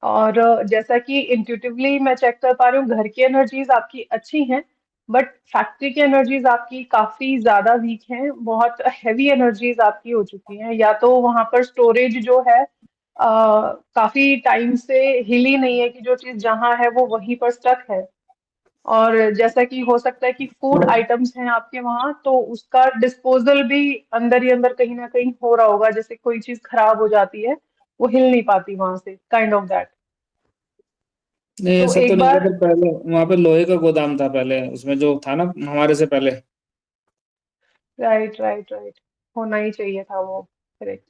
और जैसा कि इंट्यूटिवली मैं चेक कर पा रही हूँ, घर की एनर्जीज आपकी अच्छी हैं, बट फैक्ट्री की एनर्जीज आपकी काफी ज्यादा वीक हैं। बहुत हैवी एनर्जीज आपकी हो चुकी हैं, या तो वहां पर स्टोरेज जो है काफी टाइम से हिली नहीं है, कि जो चीज जहां है वो वहीं पर स्टक है। और जैसा कि हो सकता है कि फूड आइटम्स हैं आपके वहां, तो उसका डिस्पोजल भी अंदर ही अंदर कहीं ना कहीं हो रहा होगा। जैसे कोई चीज खराब हो जाती है, वो हिल नहीं पाती वहां से, काइंड ऑफ दैट। नहीं, तो ऐसा तो एक नहीं था, बार, पर पहले वहां पे लोहे का गोदाम था पहले, उसमें जो था ना हमारे से पहले। राइट राइट राइट, होना ही चाहिए था वो, करेक्ट।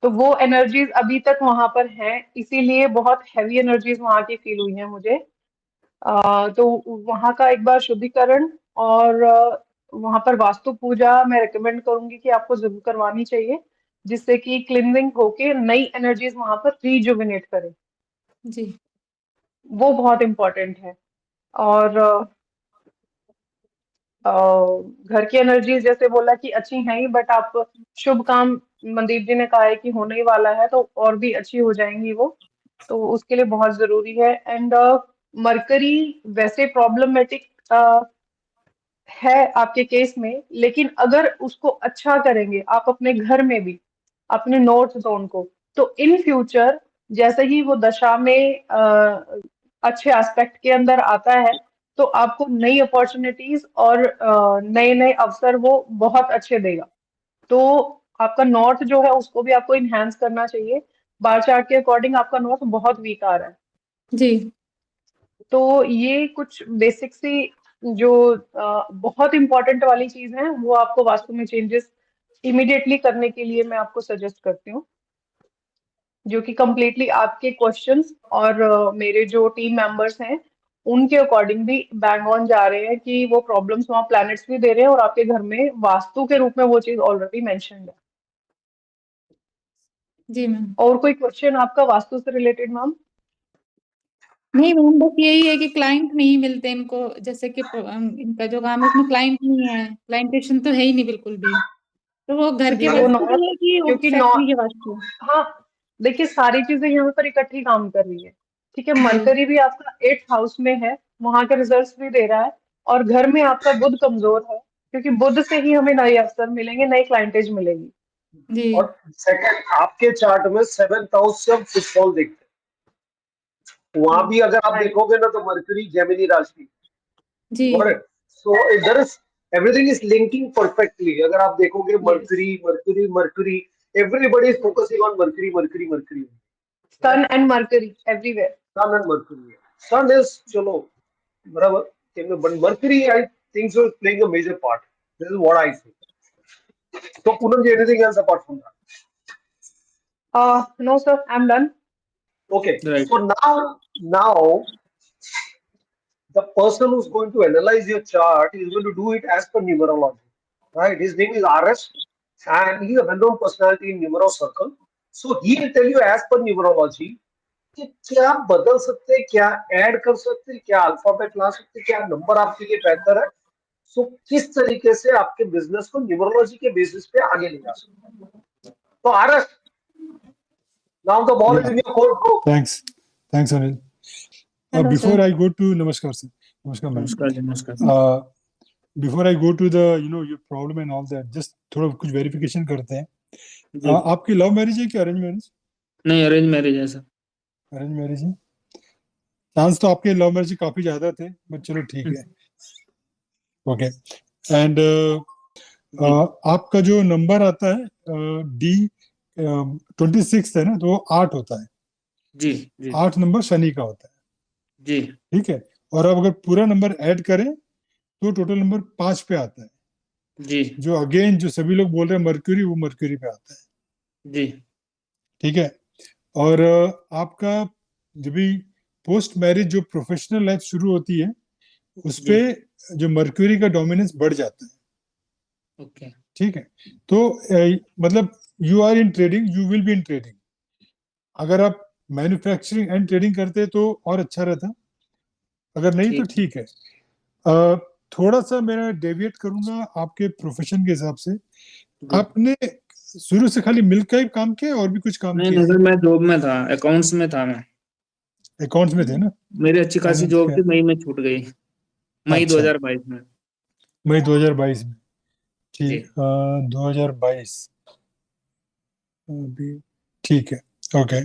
तो वो एनर्जीज अभी तक वहां पर हैं, इसीलिए बहुत हैवी एनर्जीज वहां की फील हुई हैं मुझे। तो वहां का एक बार शुद्धिकरण और वहां पर वास्तु पूजा मैं रिकमेंड करूंगी कि आपको जरूर करवानी चाहिए, जिससे कि क्लिनजिंग होके नई एनर्जीज वहां पर रीजुविनेट करे। जी वो बहुत इंपॉर्टेंट है। और अ, घर की एनर्जीज जैसे बोला कि अच्छी हैं ही, बट आप शुभ काम, मनदीप जी ने कहा है कि होने ही वाला है, तो और भी अच्छी हो जाएंगी वो। तो उसके लिए बहुत जरूरी है। एंड मरकरी वैसे प्रॉब्लमेटिक है आपके केस में, लेकिन अगर उसको अच्छा करेंगे आप अपने घर में भी, अपने नॉर्थ जोन को, तो इन फ्यूचर जैसे ही वो दशा में अच्छे एस्पेक्ट के अंदर आता है, तो आपको नई अपॉर्चुनिटीज और नए नए अवसर वो बहुत अच्छे देगा। तो आपका नॉर्थ जो है उसको भी आपको इनहेंस करना चाहिए। बार चार्ट के अकॉर्डिंग आपका नॉर्थ बहुत वीक आ रहा है। जी तो ये कुछ बेसिक सी जो बहुत इंपॉर्टेंट वाली चीज है, वो आपको वास्तु में चेंजेस इमिडिएटली करने के लिए मैं आपको सजेस्ट करती हूँ, जो कि कम्प्लीटली आपके क्वेश्चंस और मेरे जो टीम मेंबर्स हैं उनके अकॉर्डिंग भी बैंग ऑन जा रहे हैं, कि वो प्रॉब्लम्स वहाँ प्लैनेट्स भी दे रहे हैं और आपके घर में वास्तु के रूप में वो चीज ऑलरेडी मेंशन्ड है। जी मैम। और कोई क्वेश्चन आपका वास्तु से रिलेटेड मैम? नहीं मैम, बस यही है कि क्लाइंट नहीं मिलते इनको, जैसे कि इनका जो काम है उसमें क्लाइंट नहीं है, क्लाइंटेशन तो है ही नहीं बिल्कुल भी। तो वो घर के जी, वो वास्तु नॉर्थ, है कि वो क्योंकि फैक्ट्री नॉर्थ, के वास्तु? हाँ, देखिए सारी चीजें यहाँ पर इकट्ठी काम कर रही है। ठीक है, जी मरकरी भी आपका 8th हाउस में है, वहां के रिजल्ट्स भी दे रहा है। और घर में आपका बुध कमजोर है, क्योंकि बुध से ही हमें नए अवसर मिलेंगे, नई क्लाइंटेज मिलेगी। जी और सेकंड, आपके चार्ट में 7th हाउस से हम फुटफॉल देखते हैं, वहां भी अगर आप राइट। देखोगे ना तो मरकरी जेमिनी राशि, जी सो इधर is everything is linking perfectly. अगर आप देखोगे yes, Mercury Mercury Mercury, everybody is focusing on Mercury Mercury Mercury, sun and Mercury everywhere. Sun and Mercury. Sun is चलो बराबर, but Mercury I think so playing a major part, this is what I think. So Poonam ji, anything else apart from that? No sir, I am done. Okay. Right. So now the person who's going to analyze your chart is going to do it as per numerology, right? His name is RS, and he's a well-known personality in numero circle. So he will tell you as per numerology कि क्या बदल सकते हैं, क्या ऐड कर सकते हैं, क्या अल्फाबेट ला सकते हैं, क्या नंबर आपके लिए बेहतर है। सो किस तरीके से आपके बिजनेस को न्यूमरोलॉजी के बेसिस पे आगे ले जा सकते हैं। तो RS, now the ball is Yeah, in your court. thanks, Anil. Hello Before sir. I go to Namaskar, sir. Namaskar, madam. नमस्कार जी, नमस्कार। Uh, Before I go to the your problem and all that, just थोड़ा कुछ वेरिफिकेशन करते हैं। जी आपकी लव मैरिज है कि अरेंज मैरिज? नहीं, अरेंज मैरिज है सर। अरेंज मैरिज है? चांस तो आपके लव मैरिज काफी ज्यादा थे, बट चलो ठीक है। ओके। एंड जी आपका जो नंबर आता है डी 26 है ना, तो वो 8 होता है। जी जी 8 नंबर शनि का होता है, जी ठीक है। और अब अगर पूरा नंबर ऐड करें तो टोटल नंबर 5 पे आता है, जी जो अगेन जो सभी लोग बोल रहे हैं मर्क्यूरी, वो मर्क्यूरी पे आता है, जी ठीक है। और आपका जब भी पोस्ट मैरिज जो प्रोफेशनल लाइफ शुरू होती है, उस जी। पे जो मर्क्यूरी का डोमिनेंस बढ़ जाता है, ओके। ठीक है। तो मतलब you are in trading, you will be in trading. अगर आप मैन्युफैक्चरिंग एंड ट्रेडिंग करते तो और अच्छा रहता, अगर नहीं तो ठीक। ठीक है। अ, थोड़ा सा मैं डेविएट करूंगा आपके प्रोफेशन के हिसाब से। जी। आपने शुरू से खाली मिल्क का ही काम किया है और भी कुछ काम नहीं किया नहीं है? सर, मैं जॉब में था, अकाउंट्स में था मैं। अकाउंट्स में थे ना? मेरी अच्छी खासी फाइनेंस जॉब का? थी, मई में छूट गई, मई अच्छा, 2022 में। मई 2022 में, जी ठीक। 2022 अभी, ठीक है, ओके।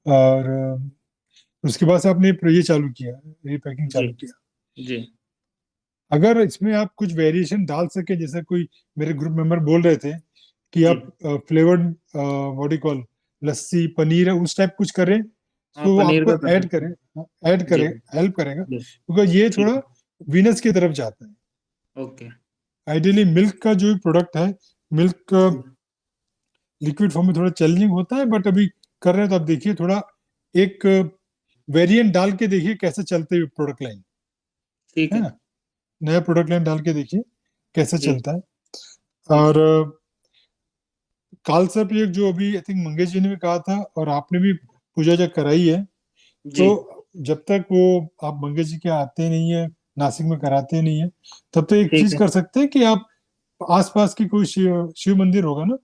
और उसके बाद से आपने ये चालू किया, रीपैकिंग जी चालू किया। जी अगर इसमें आप कुछ वेरिएशन डाल सके, जैसे कोई मेरे ग्रुप मेंबर बोल रहे थे कि जी। आप फ्लेवर्ड बॉडी कॉल लस्सी पनीर है उस टाइप कुछ करें, हाँ, तो वो पनीर आपको का कर ऐड सकते करे, हैं। ऐड जी करे, हेल्प करेगा, जी। क्योंकि ये ठीक थोड़ा है। वीनस की तरफ जाता है। ओके। आइडियली मिल्क का जो प्रोडक्ट है, मिल्क जी लिक्विड फॉर्म में थोड़ा चैलेंजिंग होता है, बट अभी कर रहे हैं तो आप देखिए थोड़ा एक वेरिएंट डाल के देखिए कैसे चलते हैं प्रोडक्ट लाइन, ठीक है है। ना। नया प्रोडक्ट लाइन डाल के देखिए कैसे जी चलता है। और काल सर्प योग जो अभी आई थिंक मंगेश जी ने भी कहा था और आपने भी पूजा जब कराई है, जी तो जब तक वो आप मंगेश जी के आते नहीं है, नासिक में कराते नहीं है, तब तो एक ठीक चीज है। कर सकते हैं कि आप आसपास की कोई शिव मंदिर होगा ना,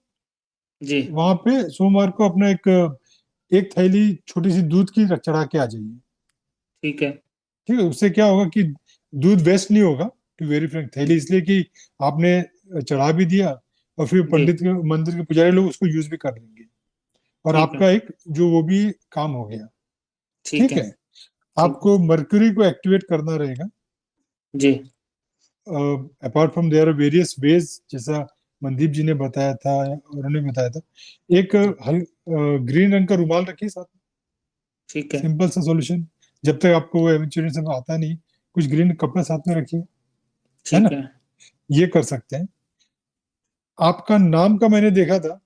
जी वहां पे सोमवार को अपना एक एक थैली छोटी सी दूध की चढ़ा के आ जाइए, ठीक है। ठीक है। उससे क्या होगा कि दूध वेस्ट नहीं होगा, टू वेरी फ्रैंक, थैली इसलिए कि आपने चढ़ा भी दिया और फिर जी पंडित के मंदिर के पुजारी लोग उसको यूज भी कर लेंगे, और ठीक है। आपका एक जो वो भी काम हो गया, ठीक ठीक है। है। ठीक है। आपको मर्क्यूरी को एक्टिवेट करना रहेगा। जी apart from there are various ways, जैसा मनदीप जी ने बताया था और उन्होंने बताया था, एक जी हल ग्रीन रंग का रुमाल रखिए साथ में, ठीक है। सिंपल सा सॉल्यूशन। जब तक आपको वो एवेंचुअलिज्म आता नहीं, कुछ ग्रीन कपड़ा साथ में रखिए, है ठीक ना। है। ये कर सकते हैं। आपका नाम का मैंने देखा था,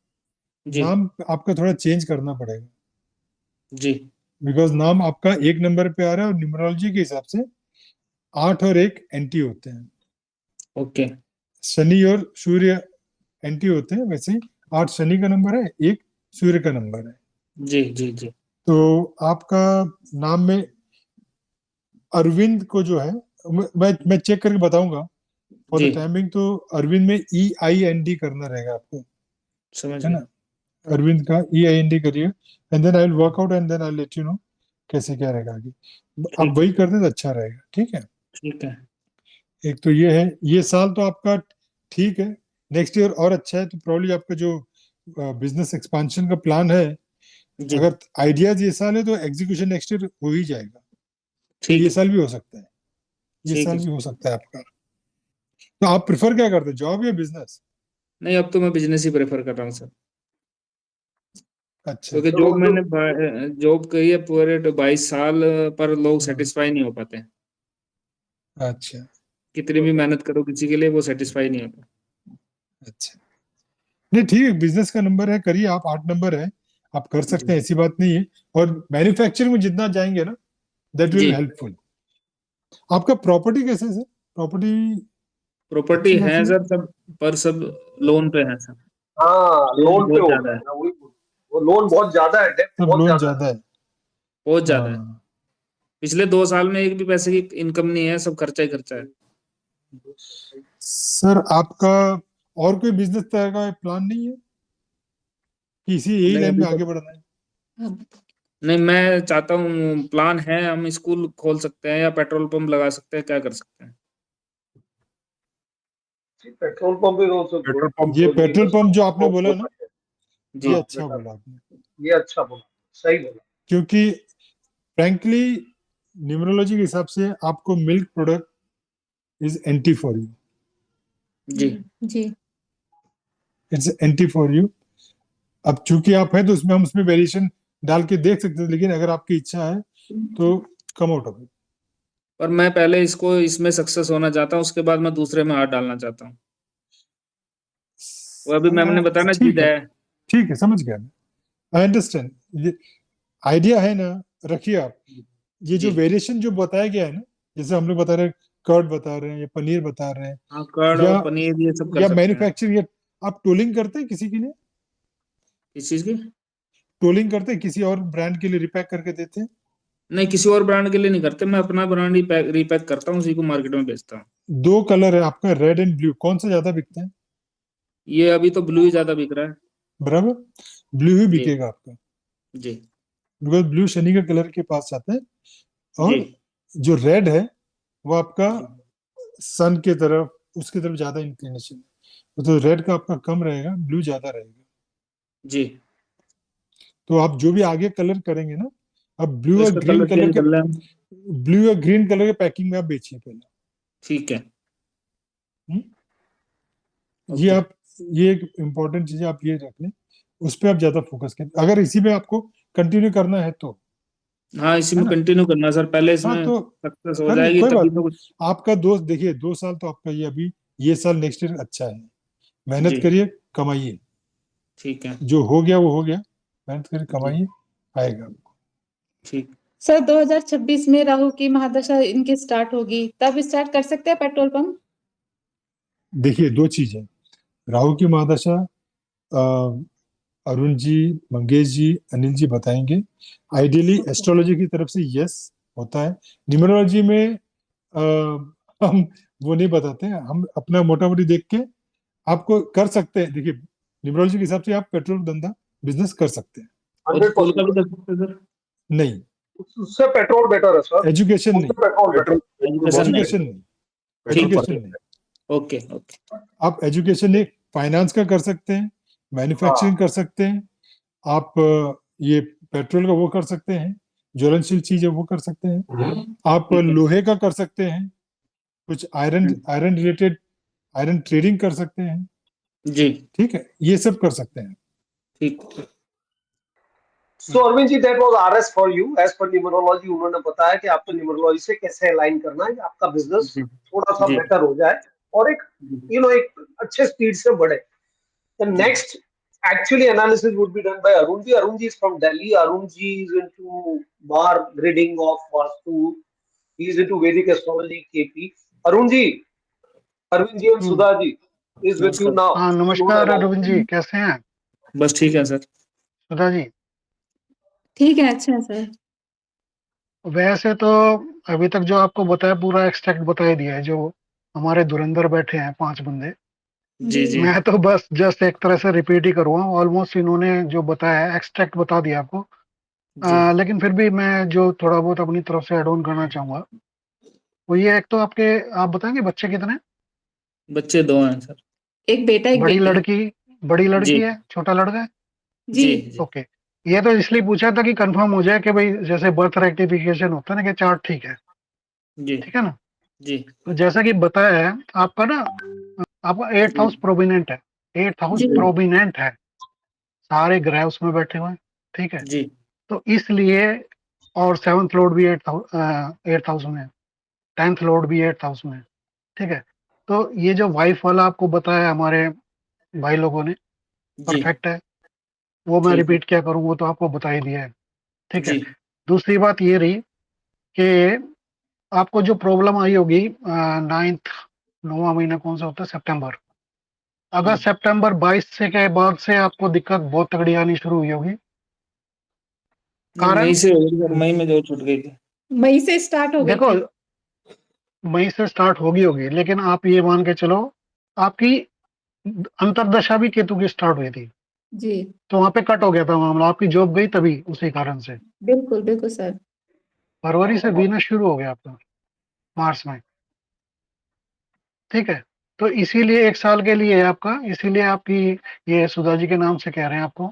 जी नाम आपका थोड़ा चेंज करना पड़ेगा, जी बिकॉज नाम आपका एक नंबर पे आ रहा है और न्यूमरोलॉजी के हिसाब से 8 और 1 एंटी होते हैं। ओके। शनि और सूर्य एंटी होते हैं, वैसे ही 8 शनि का नंबर है, 1 सूर्य का नंबर है। जी जी जी तो आपका नाम में अरविंद को जो है, मैं चेक करके बताऊंगा फॉर जी द टाइमिंग, तो अरविंद में EIND करना रहेगा आपको, समझ है गया। ना। अरविंद का EIND करिए, and then I will work out and then I let you know कैसे क्या रहेगा आगे। आप ठीक है। वही कर दें तो अच्छा रहेगा, ठीक है। ठीक है। एक तो ये है, ये साल तो आपका ठीक है। नेक्स्ट ईयर और अच्छा है, तो प्रॉब्ली आपका जो बिजनेस एक्सपांशन का प्लान है, जी अगर आइडियाज ये साल है तो एग्जीक्यूशन नेक्स्ट ईयर हो ही जाएगा, तो ठीक ये है। साल भी हो सकता है, ये ठीक साल है। भी हो सकता है आपका। तो आप प्रेफर क्या करते हैं, जॉब या बिजनेस? नहीं, अब तो मैं बिजनेस ही प्रेफर कर रहा हूँ सर, अच्छा, क्योंकि So जॉब what मैंने do जॉब की है पूरे 22 साल, पर लोग हाँ, सेटिस्फाई नहीं हो पाते हैं। अच्छा, कितनी भी मेहनत करो किसी के लिए, वो सेटिस्फाई नहीं होता। अच्छा। नहीं ठीक है, बिजनेस का नंबर है, करिए आप, 8 नंबर है, आप कर सकते जी हैं, ऐसी बात नहीं है। और मैन्युफैक्चरिंग में जितना जाएंगे ना, दैट विल जी। हेल्पफुल। आपका प्रॉपर्टी कैसे है सर, प्रॉपर्टी प्रॉपर्टी अच्छी है खासी है? सर सब, पर सब लोन पे है सर। हाँ, लोन लोन पे बहुत होता ज्यादा है है। ना, वही वो लोन बहुत ज्यादा है, डेप्थ सब बहुत लोन ज्यादा है। ज्यादा है? बहुत ज्यादा है। हाँ। पिछले 2 साल में एक भी पैसे की इनकम नहीं है, सब खर्चा ही खर्चा है। सर आपका और कोई बिजनेस तरह का प्लान नहीं है कि इसी यही नहीं लाइन अभी में आगे तक। बढ़ना है? नहीं, मैं चाहता हूँ, प्लान है, हम स्कूल खोल सकते हैं या पेट्रोल पंप लगा सकते हैं, क्या कर सकते हैं। Petrol pump is also petrol good, pump ये बिकॉज पेट्रोल पंप जो आपने बोला ना, जी ये हाँ अच्छा बेटर। बोला आपने। ये अच्छा बोला, सही बोला। क्योंकि फ्रैंकली न्यूमरोलॉजी के हिसाब से आपको milk product is anti for you, जी जी इट्स एंटी फॉर यू। अब चूंकि आप हैं तो उसमें हम उसमें वेरिएशन डाल के देख सकते हैं, लेकिन अगर आपकी इच्छा है तो कम आउट ऑफ इट। और मैं पहले इसको इसमें सक्सेस होना चाहता हूँ, उसके बाद मैं दूसरे में हाथ डालना चाहता हूँ। वो अभी मैम ने बताया ना, ठीक जिद है, है। ठीक है, समझ गया मैं, आई अंडरस्टैंड। ये आइडिया है ना, रखिए आप। ये जो जी वेरिएशन जो बताया गया है ना, जैसे हम लोग बता रहे हैं, कर्ड बता रहे हैं या पनीर बता रहे हैं, हाँ, कर्ड या और पनीर ये सब कर या सकते हैं। मैन्युफैक्चरिंग, आप टोलिंग करते हैं किसी के लिए? किस चीज की? टोलिंग करते हैं किसी और ब्रांड के लिए, रिपैक करके देते हैं? नहीं, किसी और ब्रांड के लिए नहीं करते, मैं अपना ब्रांड ही रीपैक करता हूँ, उसी को मार्केट में बेचता हूँ। दो कलर है आपका, रेड एंड ब्लू, कौन सा ज्यादा बिकता है? ये अभी तो ब्लू ही ज्यादा बिक रहा है। बराबर, ब्लू ही जी बिकेगा आपका, जी बिकॉज ब्लू शनि के कलर के पास आता है। जी और जो रेड है वो आपका जी सन के तरफ, उसकी तरफ ज्यादा इंक्लिनेशन है, तो रेड का आपका कम रहेगा, ब्लू ज्यादा रहेगा। जी। तो आप जो भी आगे कलर करेंगे ना, अब ब्लू तो और इसका ग्रीन कलर कलर चेंज के, कर लें हम। ब्लू और ग्रीन कलर के पैकिंग में आप बेचिए पहले। ठीक है। हम्म? ये ओके। आप, ये एक इम्पोर्टेंट चीज है, आप ये रख लें, उस पर आप ज्यादा फोकस करें अगर इसी में आपको कंटिन्यू करना है तो। हाँ, इसी है में ना? कंटिन्यू करना सर, पहले हाँ इसमें तो सक्सेस हो करिए, जाएगी कोई बात तभी नहीं। तो कुछ। आपका दोस्त देखिए, 2 साल तो आपका ये अभी, ये साल नेक्स्ट ईयर अच्छा है, मेहनत जी करिए, कमाइए, ठीक है। जो हो गया वो हो गया, मेहनत करिए, जी कमाइए, आएगा। ठीक। सर 2026 में राहु की महादशा इनकी स्टार्ट होगी, तब स्टार्ट कर सकते हैं पेट्रोल पंप? देखिए, दो चीज है, राहु की महादशा अरुण जी, मंगेश जी, अनिल जी बताएंगे। आइडियली एस्ट्रोलॉजी की तरफ से यस होता है, न्यूमरोलॉजी में हम वो नहीं बताते हैं, हम अपना मोटा मोटी देख के आपको कर सकते हैं। देखिए, न्यूमरोलॉजी के हिसाब से आप पेट्रोल धंधा बिजनेस कर सकते हैं। और स्कूल का 100%। भी कर सकते हैं सर? नहीं, उससे पेट्रोल बेटर है सर, एजुकेशन नहीं, उससे पेट्रोल बेटर। पेट्रोल एजुकेशन नहीं? एजुकेशन नहीं, ठीक है एजुकेशन ठीक नहीं। है। Okay okay. आप एजुकेशन नहीं, फाइनेंस का कर सकते हैं, मैन्युफैक्चरिंग हाँ, कर सकते हैं आप, ये पेट्रोल का वो कर सकते हैं, ज्वलनशील चीज है वो कर सकते हैं आप, ठीक है। लोहे का कर सकते हैं, कुछ iron, iron related, iron trading कर सकते हैं। जी ठीक है, ये सब कर सकते हैं। ठीक। So Arvind ji, that was RS for you as per numerology. उन्होंने बताया कि आपको न्यूमरोलॉजी से कैसे अलाइन करना है कि आपका बिजनेस जी थोड़ा सा जी बेटर हो जाए और एक एक अच्छे स्पीड से बढ़े। द जी next actually analysis would be done by Arun ji. Arun ji is from Delhi. Arun ji is into bar grading of Vastu. He is into Vedic astrology, KP. Arun ji, Arvind ji and hmm, Sudha ji is with you नमस्कार। now. हाँ उन्होंने नमस्कार analysis रविंद्र जी, कैसे हैं? बस ठीक है सर। सुधा जी, ठीक है, अच्छा है सर। वैसे तो अभी तक जो आपको बताया पूरा एक्सट्रैक्ट बता ही दिया है, जो हमारे धुरंधर बैठे हैं 5 बंदे। जी जी मैं तो बस जस्ट एक तरह से रिपीट ही करूँगा, ऑलमोस्ट इन्होंने जो बताया है एक्सट्रैक्ट बता दिया आपको। जी। लेकिन फिर भी मैं जो थोड़ा बहुत अपनी तरफ से एड ऑन करना चाहूंगा वो ये, एक तो आपके, आप बताएंगे बच्चे कितने हैं? बच्चे 2 हैं सर। एक बेटा एक बड़ी बेटी। लड़की, बड़ी लड़की जी है, छोटा लड़का है? जी जी जी ओके। ये तो इसलिए पूछा था कि कंफर्म हो जाए कि भाई जैसे बर्थ रेक्टिफिकेशन होता है ना, कि चार्ट ठीक है, जी ठीक है ना? जी तो जैसा कि बताया है आपका ना, आपका 8th हाउस प्रोमिनेंट है, 8th हाउस जी प्रोमिनेंट है, सारे ग्रह उसमें बैठे हुए हैं, ठीक है? जी तो इसलिए, और 7th लॉर्ड भी 8th हाउस में है, 10th लॉर्ड भी 8th हाउस में है, ठीक है? तो ये जो वाइफ वाला आपको बताया हमारे भाई लोगों ने, जी परफेक्ट है। वो मैं ठीक है। रिपीट क्या करूँ, वो तो आपको बता ही दिया है, ठीक है? जी दूसरी बात ये रही कि आपको जो प्रॉब्लम आई होगी 9th, 9वां महीना कौन सा होता है? सितंबर। अगर सितंबर 22 से के बाद से आपको दिक्कत बहुत तगड़ी आनी शुरू हुई होगी। नहीं, कारण, मई से हो गई सर, मई में जो छूट गई थी। मई से स्टार्ट हो गई देखो, थी। मई से स्टार्ट होगी, लेकिन आप ये मान के चलो, आपकी अंतरदशा भी केतु की स्टार्ट हुई थी, जी तो वहां पे कट हो गया था मामला, आपकी जॉब गई तभी उसी कारण से। बिल्कुल बिल्कुल सर। फरवरी से वीनस शुरू हो गया आपका, मार्च में, ठीक है? तो इसीलिए 1 साल के लिए है आपका, इसीलिए आपकी, ये सुधा जी के नाम से कह रहे हैं आपको,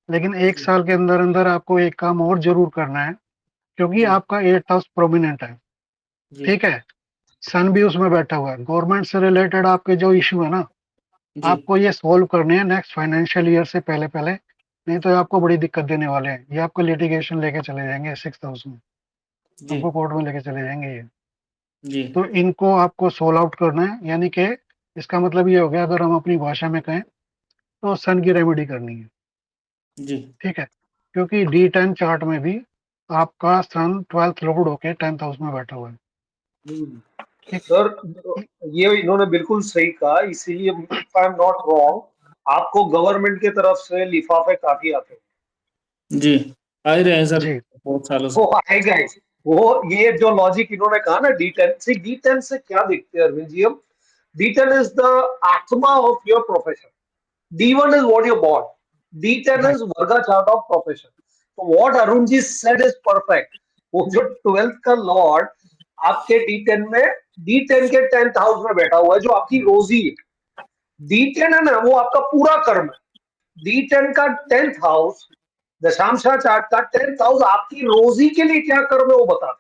लेकिन एक साल के अंदर अंदर आपको एक काम और जरूर करना है, क्योंकि जी। आपका 8th हाउस प्रोमिनेंट है, जी। ठीक है, सन भी उसमें बैठा हुआ है। गवर्नमेंट से रिलेटेड आपके जो इशू है ना, जी। आपको ये सोल्व करने हैं नेक्स्ट फाइनेंशियल ईयर से पहले पहले, नहीं तो ये आपको बड़ी दिक्कत देने वाले हैं। ये आपको लिटिगेशन लेके चले जाएंगे 6th हाउस में, जी। आपको कोर्ट में लेके चले जाएंगे ये। जी। तो इनको आपको सोल्व आउट करना है, यानी कि इसका मतलब ये हो गया, अगर हम अपनी भाषा में कहें तो सन की रेमेडी करनी है, जी। ठीक है, क्योंकि D10 चार्ट में भी आपका सन 12th लॉर्ड होके 10th हाउस में बैठा हुआ है, ठीक। सर, ये इन्होंने बिल्कुल सही कहा, इसीलिए if I am not wrong, आपको गवर्नमेंट की तरफ से लिफाफे काफी आते हैं। जी, आ ही रहे हैं सर जी बहुत सालों से। वो आएगा ही। वो ये जो लॉजिक इन्होंने कहा ना D10 से, D10 से क्या देखते हैं अरविंद जी हम? D10 इज द आत्मा of your profession, D1 is what you're born. D10 right. is Varga chart of profession. So what Arun ji said is perfect. वो जो 12th का लॉर्ड आपके D10 में, D10 के 10th हाउस में बैठा हुआ है, जो आपकी रोजी है। D10 है ना, वो आपका पूरा कर्म है। D10 का 10th हाउस, दशांशा चार्ट का 10th हाउस आपकी रोजी के लिए क्या कर्म है वो बताता है।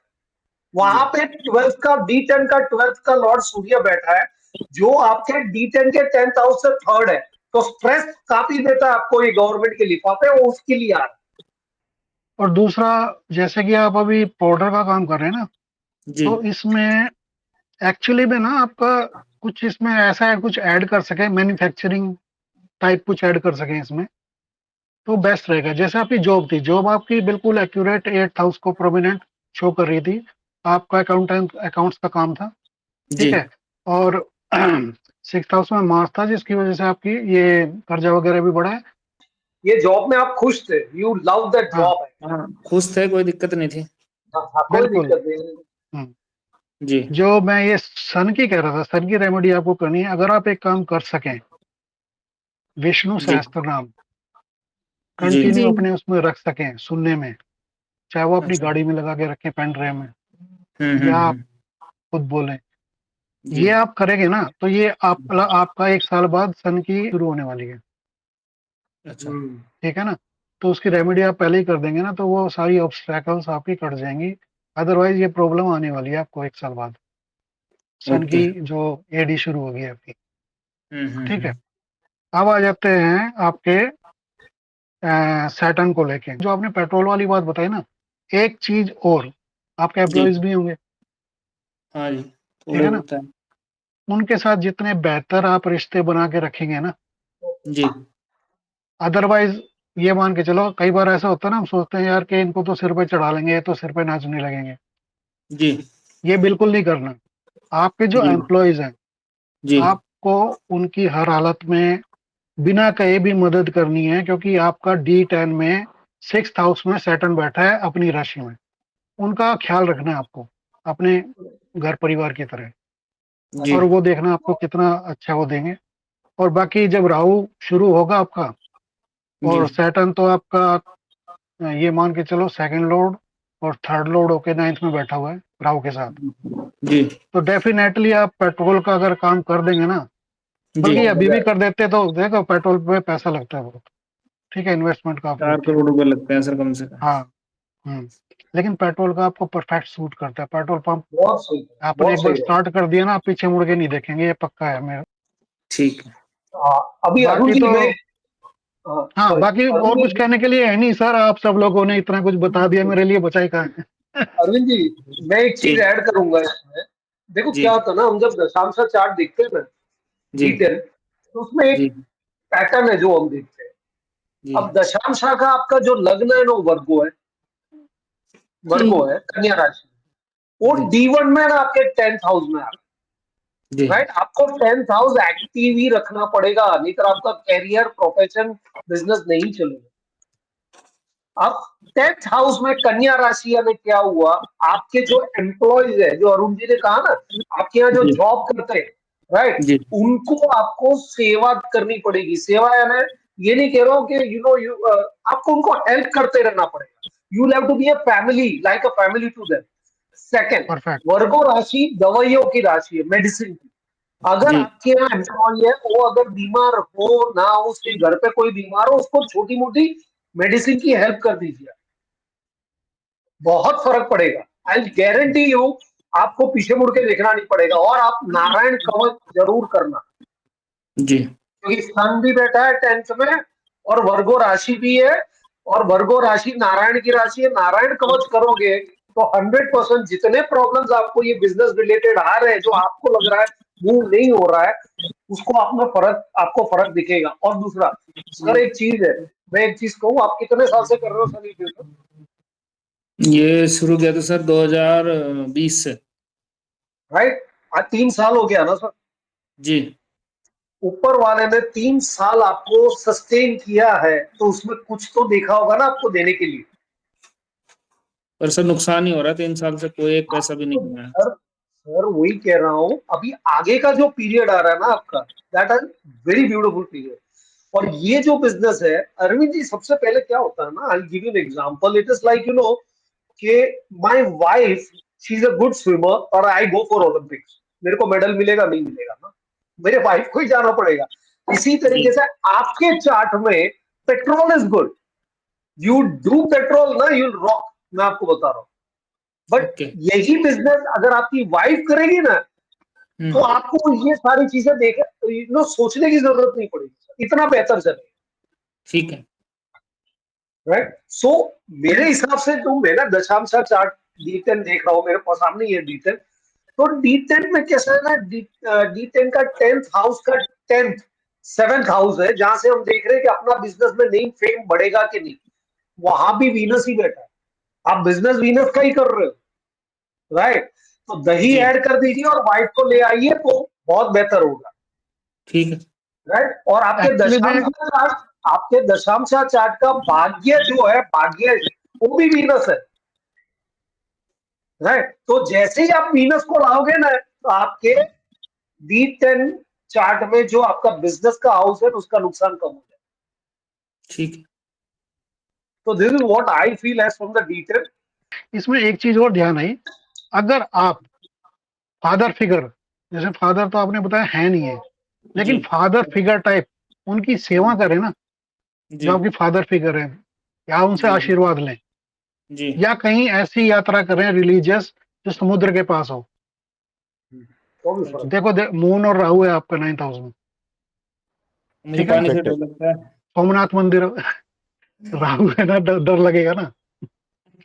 वहां पे 12th का D10 का 12th का लॉर्ड सूर्य बैठा है, जो आपके D10 के 10th हाउस से थर्ड है। तो स्ट्रेस काफी देता है आपको ये गवर्नमेंट के लिफाफे, वो उसके लिए आ रहा है। और दूसरा, जैसे कि आप अभी पाउडर का काम कर रहे हैं ना, जी। तो इसमें एक्चुअली में ना आपका कुछ इसमें ऐसा है, कुछ ऐड कर सके, मैन्युफैक्चरिंग टाइप कुछ ऐड कर सके इसमें, तो बेस्ट रहेगा। जैसे आपकी जॉब थी, जॉब आपकी बिल्कुल एक्यूरेट 8th हाउस को प्रोमिनेंट शो कर रही थी, आपका अकाउंट्स का काम था, जी। ठीक है, और 6th हाउस में मार्स था, जिसकी वजह से आपकी ये कर्जा वगैरह भी बढ़ा है। ये जॉब में आप खुश थे, यू लव दैट हाँ जॉब है। हाँ, खुश थे, कोई दिक्कत नहीं थी। कोई बिल्कुल। दिक्कत नहीं। हम्म। जी। जो मैं ये सन की कह रहा था, सन की रेमेडी आपको करनी है। अगर आप एक काम कर सकें, विष्णु जी। सहस्त्र नाम जी। कंटिन्यू जी। अपने उसमें रख सकें सुनने में, चाहे वो अपनी अच्छा। गाड़ी में लगा के रखें पेन ड्राइव में, हम्म। या आप हम्म। खुद बोलें, जी। ये आप करेंगे ना, तो ये आपका एक साल बाद सन की शुरू होने वाली है, अच्छा। ठीक है ना। तो उसकी रेमेडी आप पहले ही कर देंगे ना, तो वो सारी ऑब्स्टैकल्स आपकी कट जाएंगी। अदरवाइज ये प्रॉब्लम आने वाली है आपको एक साल बाद, सन ओके। की जो एडी शुरू होगी आपकी, ठीक है। हम्म। अब आ जाते हैं आपके सैटर्न को लेके, जो आपने पेट्रोल वाली बात बताई ना, एक चीज और, आपके जी। एम्प्लॉयज भी होंगे, हाँ जी, ठीक थोड़े है ना, बहुत है। उनके साथ जितने बेहतर आप रिश्ते बना के रखेंगे ना, जी। अदरवाइज ये मान के चलो, कई बार ऐसा होता है ना, हम सोचते हैं यार कि इनको तो सिर पे चढ़ा लेंगे, ये तो सिर पे नाचने लगेंगे, जी। ये बिल्कुल नहीं करना। आपके जो जी। एम्प्लॉयज हैं, जी। आपको उनकी हर हालत में बिना कहे भी मदद करनी है, क्योंकि आपका D10 में 6th हाउस में सैटर्न बैठा है अपनी राशि में। उनका ख्याल रखना है आपको, अपने घर परिवार की तरह, जी। और वो देखना आपको कितना अच्छा वो देंगे। और बाकी जब राहु शुरू होगा आपका, जी। और सैटर्न तो आपका ये मान के चलो सेकंड लॉर्ड और थर्ड लॉर्ड होके 9th में बैठा हुआ है राहु के साथ, जी। तो डेफिनेटली आप पेट्रोल का अगर काम कर देंगे ना, जी। बल्कि अभी भी कर देते, तो देखो पेट्रोल पे पैसा लगता है बहुत, ठीक है, इन्वेस्टमेंट काफी 4 होती है। करोड़ रुपए लगते हैं सर कम से कम। हाँ। लेकिन पेट्रोल का आपको परफेक्ट सूट करता है पेट्रोल पंप। बहुत सही, आपने बहुत एक बार सही है। स्टार्ट कर दिया ना, आप पीछे मुड़ के नहीं देखेंगे, ये पक्का है मेरा। ठीक है। अभी अरुण बाकी जी तो मैं, हाँ, सॉरी बाकी और कुछ अरविंद, कहने के लिए है नहीं सर, आप सब लोगों ने इतना कुछ बता दिया, मेरे लिए बचा ही कहाँ है। अरविंद जी, मैं एक जी। चीज ऐड करूंगा इसमें। देखो जी। क्या होता है ना, हम जब दशांशा चार्ट देखते हैं ना जी। D10, तो उसमें एक जी। पैटर्न है जो हम देखते हैं। जी। अब दशांशा का आपका जो लग्न है ना वो वर्गो है, जी। वर्गो है, कन्या राशि। वो जी। D1 में ना आपके 10th हाउस में आ रहा जी। है, राइट। आपको 10th हाउस एक्टिव ही रखना पड़ेगा, नहीं तो आपका कैरियर, प्रोफेशन, बिजनेस नहीं चलेगा। अब 10th हाउस में कन्या राशि में क्या हुआ, आपके जो एम्प्लॉयज है, जो अरुण जी ने कहा ना, आपके यहाँ जो जी। जॉब करते हैं, राइट, जी। उनको आपको सेवा करनी पड़ेगी। सेवा यानी, ये नहीं कह रहा हूं कि यू आपको उनको हेल्प करते रहना पड़ेगा। You have to be a family, like a family to them. Second, perfect. Virgo राशि दवाइयों की राशि है, मेडिसिन की। अगर जी। आपके यहाँ एम्प्लॉय है, वो अगर बीमार हो ना हो, उसके घर पे कोई बीमार हो, उसको छोटी मोटी मेडिसिन की हेल्प कर दीजिए, बहुत फर्क पड़ेगा। आई गारंटी यू, आपको पीछे मुड़ के देखना नहीं पड़ेगा। और आप नारायण कवच जरूर करना, जी क्योंकि सन भी बैठा है 10th में और वर्गो राशि भी है, और वर्गो राशि नारायण की राशि है। नारायण कवच करोगे तो 100% जितने प्रॉब्लम्स आपको ये बिजनेस रिलेटेड आ रहे हैं, जो आपको लग रहा है मूव नहीं हो रहा है, उसको आपको फर्क दिखेगा। और दूसरा सर एक चीज है, मैं एक चीज कहूँ, आप कितने साल से कर रहे हो सर ये business? ये शुरू किया था सर 2020 से। राइट, आज 3 साल हो गया ना सर। जी ऊपर वाले ने 3 साल आपको सस्टेन किया है, तो उसमें कुछ तो देखा होगा ना आपको देने के लिए। पर सर नुकसान ही हो रहा है, 3 साल से कोई एक पैसा भी नहीं कमाया। सर सर वही कह रहा हूँ, अभी आगे का जो पीरियड आ रहा है ना आपका, that are very beautiful period. और ये जो बिजनेस है अरविंद जी, सबसे पहले क्या होता है ना, I give you an example. It is like कि my wife, she is a good swimmer और आई गो फॉर ओलंपिक्स। मेरे को मेडल मिलेगा नहीं मिलेगा ना, मेरे वाइफ को ही जाना पड़ेगा। इसी तरीके से आपके चार्ट में petrol is good, you do petrol ना, यू रॉक, मैं आपको बता रहा हूँ। But okay. यही बिजनेस अगर आपकी वाइफ करेगी ना, तो आपको ये सारी चीजें सोचने की जरूरत नहीं पड़ेगी, इतना बेहतर चलेगा। ठीक है। राइट, सो मेरे हिसाब से जो मैं ना दशांशा चार्ट D10 देख रहा हूँ, मेरे पास सामने ये D10, तो D10 में कैसा है ना, D10 का 10th हाउस का 10th 7th हाउस है, जहां से हम देख रहे हैं कि अपना बिजनेस में नेम फेम बढ़ेगा कि नहीं। वहां भी वीनस ही बैठा है, आप बिजनेस वीनस का ही कर रहे हो। राइट, तो दही जी ऐड कर दीजिए और वाइफ को ले आइए, तो बहुत बेहतर होगा। ठीक है। राइट, और एक्चुअली में आपके दशांशा चार्ट का भाग्य जो है, भाग्य वो भी वीनस है। राइट, तो जैसे ही आप वीनस को लाओगे ना, तो आपके D10 चार्ट में जो आपका बिजनेस का हाउस है, उसका नुकसान कम हो जाए। ठीक है। तो this is what I feel as from the D10। इसमें एक चीज और ध्यान आई, अगर आप फादर फिगर, जैसे फादर तो आपने बताया है नहीं है, लेकिन जी फादर फिगर टाइप उनकी सेवा करें ना, जी जो आपकी फादर फिगर है, या उनसे जी आशीर्वाद लें, जी या कहीं ऐसी यात्रा करें रिलीजियस जो समुद्र के पास हो। तो भी फर्क। देखो मून और राहु है आपका 9th हाउस में, मुझे ठीक है, पानी से Perfect है। डर लगता है। सोमनाथ मंदिर राहु है ना, डर लगेगा ना।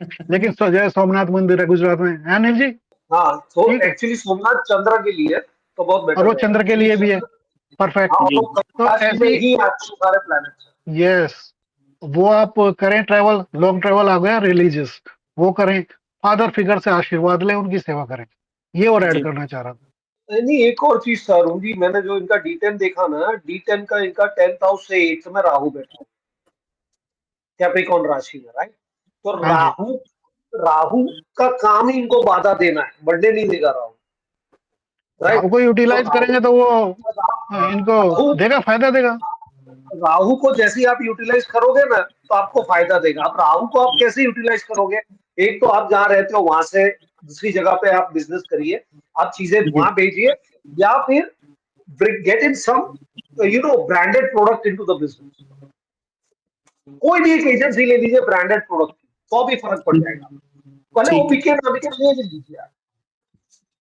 लेकिन जय सोमनाथ मंदिर है गुजरात में, है अनिल जी, हाँ, तो ठीक है, एक्चुअली सोमनाथ चंद्र के लिए तो बहुत और बेटर वो रहेगा, चंद्र के क्योंकि लिए भी है, चंद्र, परफेक्ट। हाँ, और जी वो कन्या तो राशि में ऐसी, ही आपके सारे प्लैनेट्स हैं। यस, वो आप करें ट्रैवल, लॉन्ग ट्रैवल आ गया रिलीजियस, वो करें, फादर फिगर से आशीर्वाद लें, उनकी सेवा करें, ये और ऐड जी करना चाह रहा था। नहीं, एक और चीज था अरुण जी, मैंने जो इनका D10 देखा ना, D10 का इनका 10th हाउस से 8th में राहु बैठा है, कैप्रिकॉर्न राशि में। राइट, तो हाँ जी, राहु राहु का काम ही इनको बाधा देना है, बढ़ने नहीं देगा राहु। राहु राइट, को तो यूटिलाइज करेंगे तो वो इनको राहु देगा, फायदा देगा। राहु को जैसे ही आप यूटिलाइज करोगे ना, तो आपको फायदा देगा। अब राहु को आप कैसे यूटिलाइज करोगे? एक तो आप जहां रहते हो वहां से दूसरी जगह पे आप बिजनेस करिए, आप चीजें जी वहां भेजिए, या फिर get in some branded product into the business. कोई भी एक एजेंसी ले लीजिए ब्रांडेड प्रोडक्ट की, तो भी फर्क पड़ जाएगा। भले वो ठीक है। बिके ना बिके, ले लीजिए आप।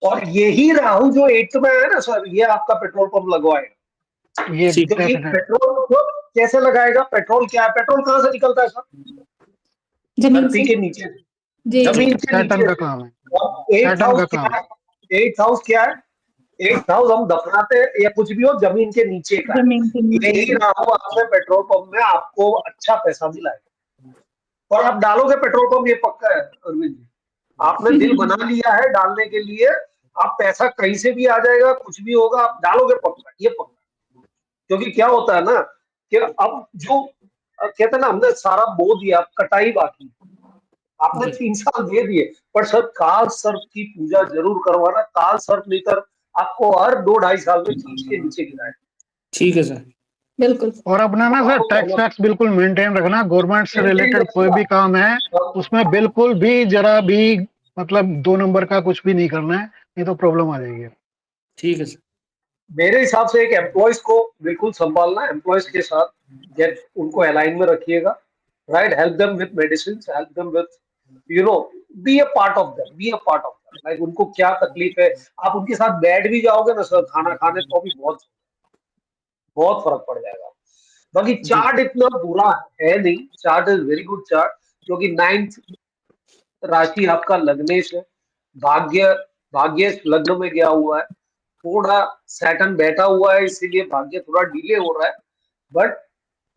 और यही राहु जो 8th में है ना सर, ये आपका पेट्रोल पंप लगवाएगा। ये ठीक क्योंकि डेफिनेट, पेट्रोल को कैसे लगाएगा? पेट्रोल क्या है? पेट्रोल कहां से निकलता है सर? जमीन धरती से। के नीचे, जी जी। जमीन के सैटर्न नीचे का से। काम है, और एट्थ सैटर्न का हाउस क्या काम। है? एट्थ हाउस क्या है? एट्थ हाउस हम दफनाते हैं या कुछ भी हो, जमीन के नीचे का है। जमीन के नीचे यही से। राहु आपसे पेट्रोल पंप में आपको अच्छा पैसा दिलाएगा। और आप डालोगे पेट्रोल पंप, ये पक्का है अरविंद जी, आपने दिल बना लिया है डालने के लिए, आप पैसा कहीं से भी आ जाएगा, कुछ भी होगा, आप डालोगे पक्का, ये पक्का। क्योंकि क्या होता है ना, कि अब जो कहते हैं ना, हमने सारा बो दिया, कटाई बाकी है। आपने जी 3 साल दे दिए, पर सर काल सर्प की पूजा जरूर करवाना। काल सर्प नहीं कर आपको हर 2-2.5 साल में खींच के नीचे गिराए। ठीक है सर। बिल्कुल। और अपना ना वो सर आपको टैक्स करना वैक्स बिल्कुल मेंटेन रखना, गवर्नमेंट से मेंटेन रिलेटेड कोई रखिएगा। भी काम है उसमें बिल्कुल भी जरा भी, मतलब 2 नंबर का कुछ भी नहीं करना है, नहीं तो प्रॉब्लम आ जाएगी। ठीक है सर। मेरे हिसाब से एक एम्प्लॉयज को बिल्कुल संभालना, एम्प्लॉयज के साथ गेट उनको अलाइन में रखिएगा। right? Help them with medicines, help them with, you know, be a part of them, be a part of them. Like उनको क्या तकलीफ है, आप उनके साथ बैठ भी जाओगे ना सर खाना खाने, तो भी बहुत बहुत फर्क पड़ जाएगा। बाकी जी चार्ट इतना बुरा है नहीं, chart is very good chart, क्योंकि 9th राशि आपका लग्नेश है, भाग्य भाग्य लग्न में गया हुआ है, थोड़ा सैटर्न बैठा हुआ है, इसीलिए भाग्य थोड़ा डिले हो रहा है, बट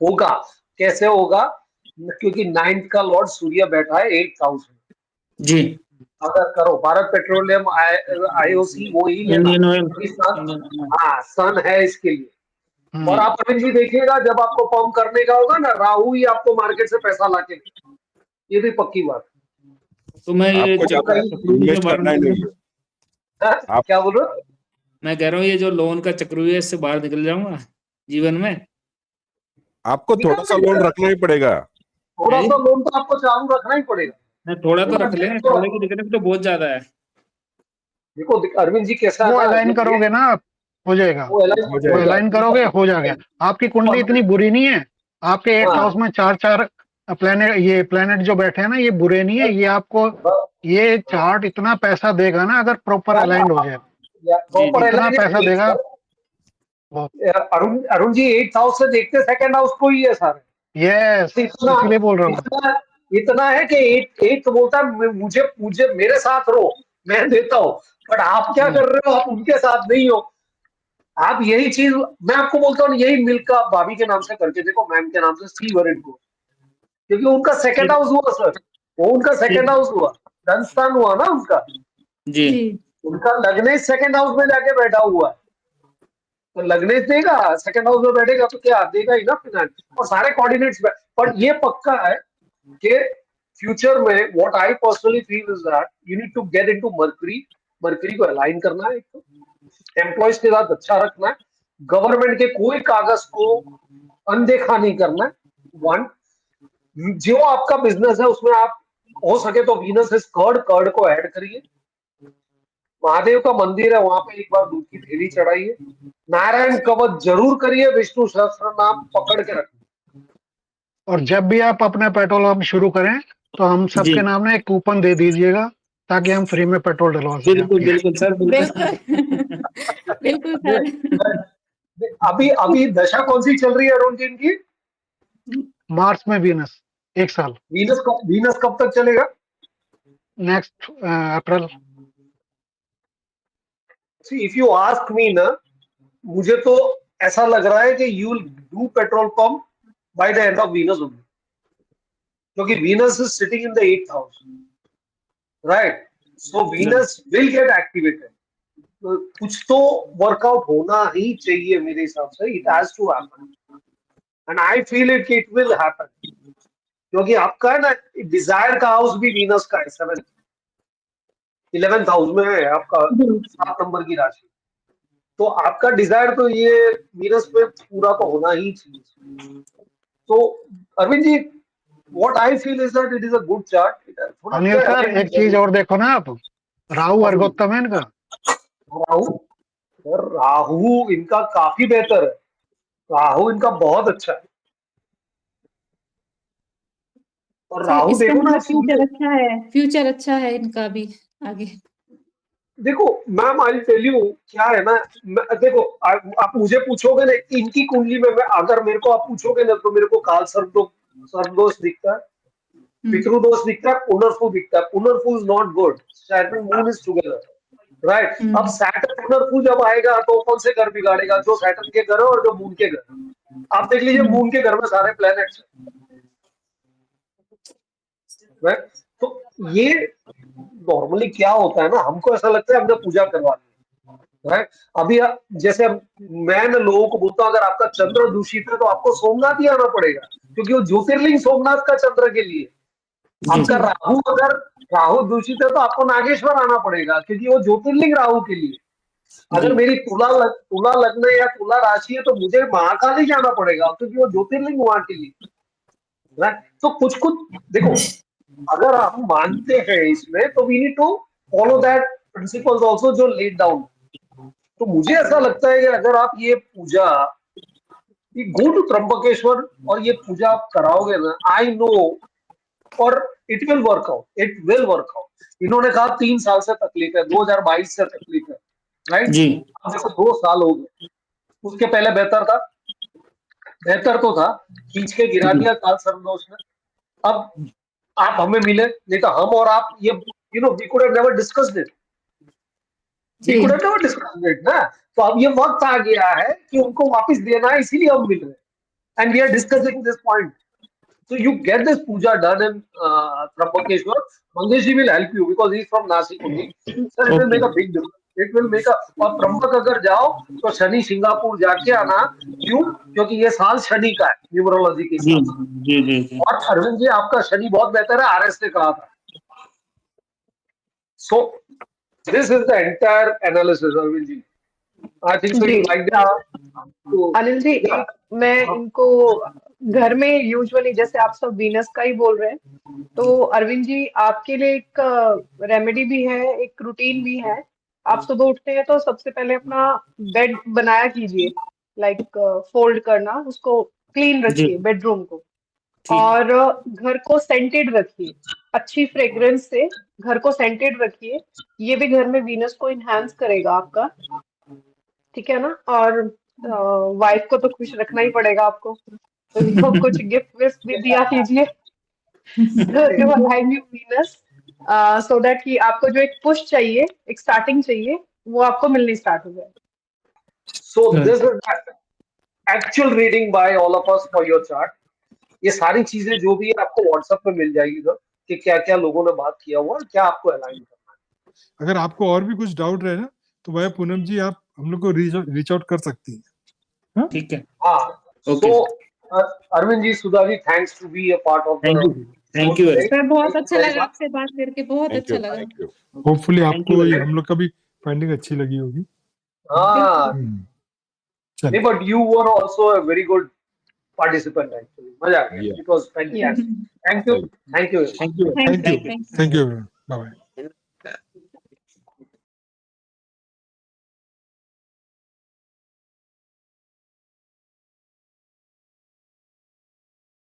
होगा। कैसे होगा? क्योंकि 9th का लॉर्ड सूर्य बैठा है 8th हाउस में। जी। अगर करो भारत पेट्रोलियम आईओसी वो ही लेना, इंडियन ऑयल, क्योंकि सन, इंडियन ऑयल। हाँ सन है इसके लिए। और जी आप अरविंद जी देखिएगा, जब आपको पंप करने का होगा ना, राहु ही आपको मार्केट से पैसा लाके देगा, ये भी पक्की बात तो मैं ये आपको है। ज्यादा कहीं चक्रवृद्धि के इन्वेस्ट बारे करना ही में नहीं है। आप क्या बोल रहे हो? मैं कह रहा हूँ ये जो लोन का चक्रवृद्धि है, इससे बाहर निकल जाऊंगा जीवन में। आपको थोड़ा निकल सा लोन जाएगा, रखना ही पड़ेगा। थोड़ा है सा लोन तो आपको चालू रखना ही पड़ेगा। नहीं, थोड़ा तो रख देखो लें, थोड़े की दिक्कत तो बहुत ज्यादा है। देखो अरविंद जी कैसा है वो ना, अलाइन जब ये करोगे ना आप, हो जाएगा। वो हो वो जाएगा। अलाइन करोगे हो जाएगा। आपकी कुंडली इतनी बुरी नहीं है। आपके 8th हाउस में 4 प्लेनेट, ये प्लेनेट जो बैठे हैं ना, ये बुरे नहीं है। ये आपको ये चार्ट इतना पैसा देगा ना, अगर प्रॉपर अलाइंड हो जाए, जी प्रॉपर जी इतना पैसा देगा। बहुत। अरुण अरुण जी 8th हाउस से देखते सेकंड हाउस को ही है सारे। यस, इतना इसीलिए बोल रहा हूँ। इतना इतना है कि एक बोलता है मुझे मुझे मेरे साथ रहो, मैं देता हूँ, बट आप क्या कर रहे हो, आप उनके साथ नहीं हो। आप यही चीज मैं आपको बोलता हूँ, यही मिल्क का भाभी के नाम से करके देखो, मैम के नाम से सी वरिड को, क्योंकि उनका सेकंड हाउस हुआ सर, वो उनका सेकंड हाउस हुआ, धन स्थान हुआ ना उनका, जी जी उनका लगने सेकंड हाउस में जाके बैठा हुआ है। तो लगने देगा, सेकंड हाउस में बैठेगा तो क्या देगा ही ना फिनांस और सारे कोऑर्डिनेट्स में। पर ये पक्का है कि फ्यूचर में what I personally feel is that you need to get into Mercury. Mercury को अलाइन करना है, एम्प्लॉयज के साथ अच्छा रखना है, गवर्नमेंट के कोई कागज को अनदेखा नहीं करना है। वन, जो आपका बिजनेस है उसमें आप हो सके तो वीनस इज कर्ड, कर्ड को ऐड करिए। महादेव का मंदिर है, वहां पे एक बार दूध की थैली चढ़ाइए। नारायण कवच जरूर करिए, विष्णु सहस्त्र नाम पकड़ के रखिए। और जब भी आप अपना पेट्रोल पंप शुरू करें, तो हम जी सबके नाम में एक कूपन दे दीजिएगा, ताकि हम फ्री में पेट्रोल डलवा सकें बिल्कुल आपके। बिल्कुल सर, बिल्कुल। बिल्कुल बिल्कुल सर। अभी अभी दशा कौन सी चल रही है अरुण जी इनकी? मार्च में वीनस 1 साल, वीनस कब तक चलेगा? Next April. If you ask me ना, मुझे तो ऐसा लग रहा है कि you will do petrol pump by the end of Venus only, क्योंकि Venus is sitting in the 8th house, right? So Venus will get activated. कुछ तो वर्कआउट होना ही चाहिए मेरे हिसाब से, it has to happen and I feel it कि इट विल हैपन, क्योंकि आपका है ना डिजायर का हाउस भी वीनस का है, 11th हाउस में है आपका, 7 नंबर की राशि। तो आपका डिजायर तो ये वीनस पे पूरा तो होना ही चाहिए। तो Arvind ji, what I feel is that it is a good chart. थोड़ा अनिल क्या सर, एक चीज और देखो ना आप, राहु अर्गोत्तम है इनका। राहु, और राहु इनका काफी बेहतर है, राहु इनका बहुत अच्छा है। और सर राहु इसका देखो ना मतलब फ्यूचर सूर्य, अच्छा है, फ्यूचर अच्छा है इनका भी आगे। देखो मैम आई टेल यू क्या है ना, देखो आप मुझे पूछोगे ना इनकी कुंडली में, मैं अगर मेरे को आप पूछोगे ना, तो मेरे को काल सर्वदोष दिखता है, पितृदोष दिखता है, पुनर्फू दिखता है। Punarphoo is not good, Saturn moon is together, right? अब सैटर्न पुनर्फू जब आएगा तो कौन से घर बिगाड़ेगा? जो सैटर्न के घर है और जो मून के घर। आप देख लीजिए मून के घर में सारे प्लैनेट्स हैं, राइट? तो ये नॉर्मली क्या होता है ना, हमको ऐसा लगता है हमने पूजा करवा ली, राइट? अभी जैसे मैं ना लोगों को बोलता हूँ, अगर आपका चंद्र दूषित है तो आपको सोमनाथ ही आना पड़ेगा, क्योंकि वो ज्योतिर्लिंग सोमनाथ का चंद्र के लिए। आपका राहु अगर राहु दूषित है तो आपको नागेश्वर आना पड़ेगा, क्योंकि वो ज्योतिर्लिंग राहु के लिए। अगर मेरी तुला लग्न या तुला राशि है तो मुझे महाकाली जाना पड़ेगा, क्योंकि वो ज्योतिर्लिंग वहां के लिए, राइट? तो कुछ कुछ देखो, अगर हम मानते हैं इसमें तो we need to follow that principles also जो लेड डाउन। तो मुझे ऐसा लगता है कि अगर आप ये पूजा You go to Trambakeshwar और ये पूजा आप कराओगे ना, I know, और it will work out. It will work out. इन्होंने कहा 3 साल से तकलीफ है, 2022 से तकलीफ है, राइट? जी अब देखो 2 साल हो गए, उसके पहले बेहतर था, बेहतर तो था, खींच के गिरा दिया काल सर्वदोष ने। अब आप हमें मिले, नहीं तो हम और आप ये we could have never discussed it. We could have never discussed it ना। तो अब ये वक्त आ गया है कि उनको वापस देना है, इसीलिए हम मिल रहे हैं, and we are discussing this point. So you get this puja done in Trambakeshwar. Mangesh will help you because he's from Nashik only. Sir, it will make a big difference. It will make a, और त्र्यंबक अगर जाओ तो शनि सिंगापुर जाके आना, क्यों? क्योंकि ये साल शनि का है न्यूमरोलॉजी के जी हिसाब से। जी जी जी और अरविंद जी आपका शनि बहुत बेहतर है, आरएस ने कहा था। So this is the entire analysis, Arvind ji. I think so. Ji You like that? तो अनिल जी, yeah. एक मैं इनको घर में यूजुअली, जैसे आप सब वीनस का ही बोल रहे हैं, तो अरविंद जी आपके लिए एक रेमेडी भी है, एक रूटीन भी है। आप सुबह उठते हैं तो सबसे पहले अपना बेड बनाया कीजिए, लाइक फोल्ड करना, उसको क्लीन जी रखिए बेडरूम को, ठीक और घर को सेंटेड रखिए, अच्छी फ्रेग्रेंस से घर को सेंटेड रखिए। ये भी घर में वीनस को इनहेंस करेगा आपका, ठीक है ना। और वाइफ को तो खुश रखना ही पड़ेगा आपको, तो इनको कुछ गिफ्ट विफ्ट भी दिया कीजिए to align you Venus, so that कि आपको जो एक पुश चाहिए, एक स्टार्टिंग चाहिए, वो आपको मिलनी स्टार्ट हो जाए। So this is the actual reading by all of us for your chart. ये सारी चीजें जो भी है आपको व्हाट्सएप पे मिल जाएगी सर, कि क्या क्या लोगों ने बात किया हुआ है, क्या आपको अलाइन करना है। अगर आपको और भी कुछ डाउट रहे ना, तो भाई पूनम जी आप हम लोग को रीच आउट कर सकती हैं। हाँ? ठीक है हाँ, okay so Arvind ji, Sudha ji, thanks to be a part of thank the you thank you sir बहुत अच्छा लगा आपसे बात करके, बहुत थैंक अच्छा यू लगा। Thank you. होपफुली Thank आपको you very ये much. हम लोग का भी फाइंडिंग अच्छी लगी होगी। हाँ, चलिए नहीं, but you were also a very good participant actually. मजा आ गया. Yeah. It was Yes. fantastic. Thank you. Thank you. Thank you thank thank you you, thank you. Thank you bye bye.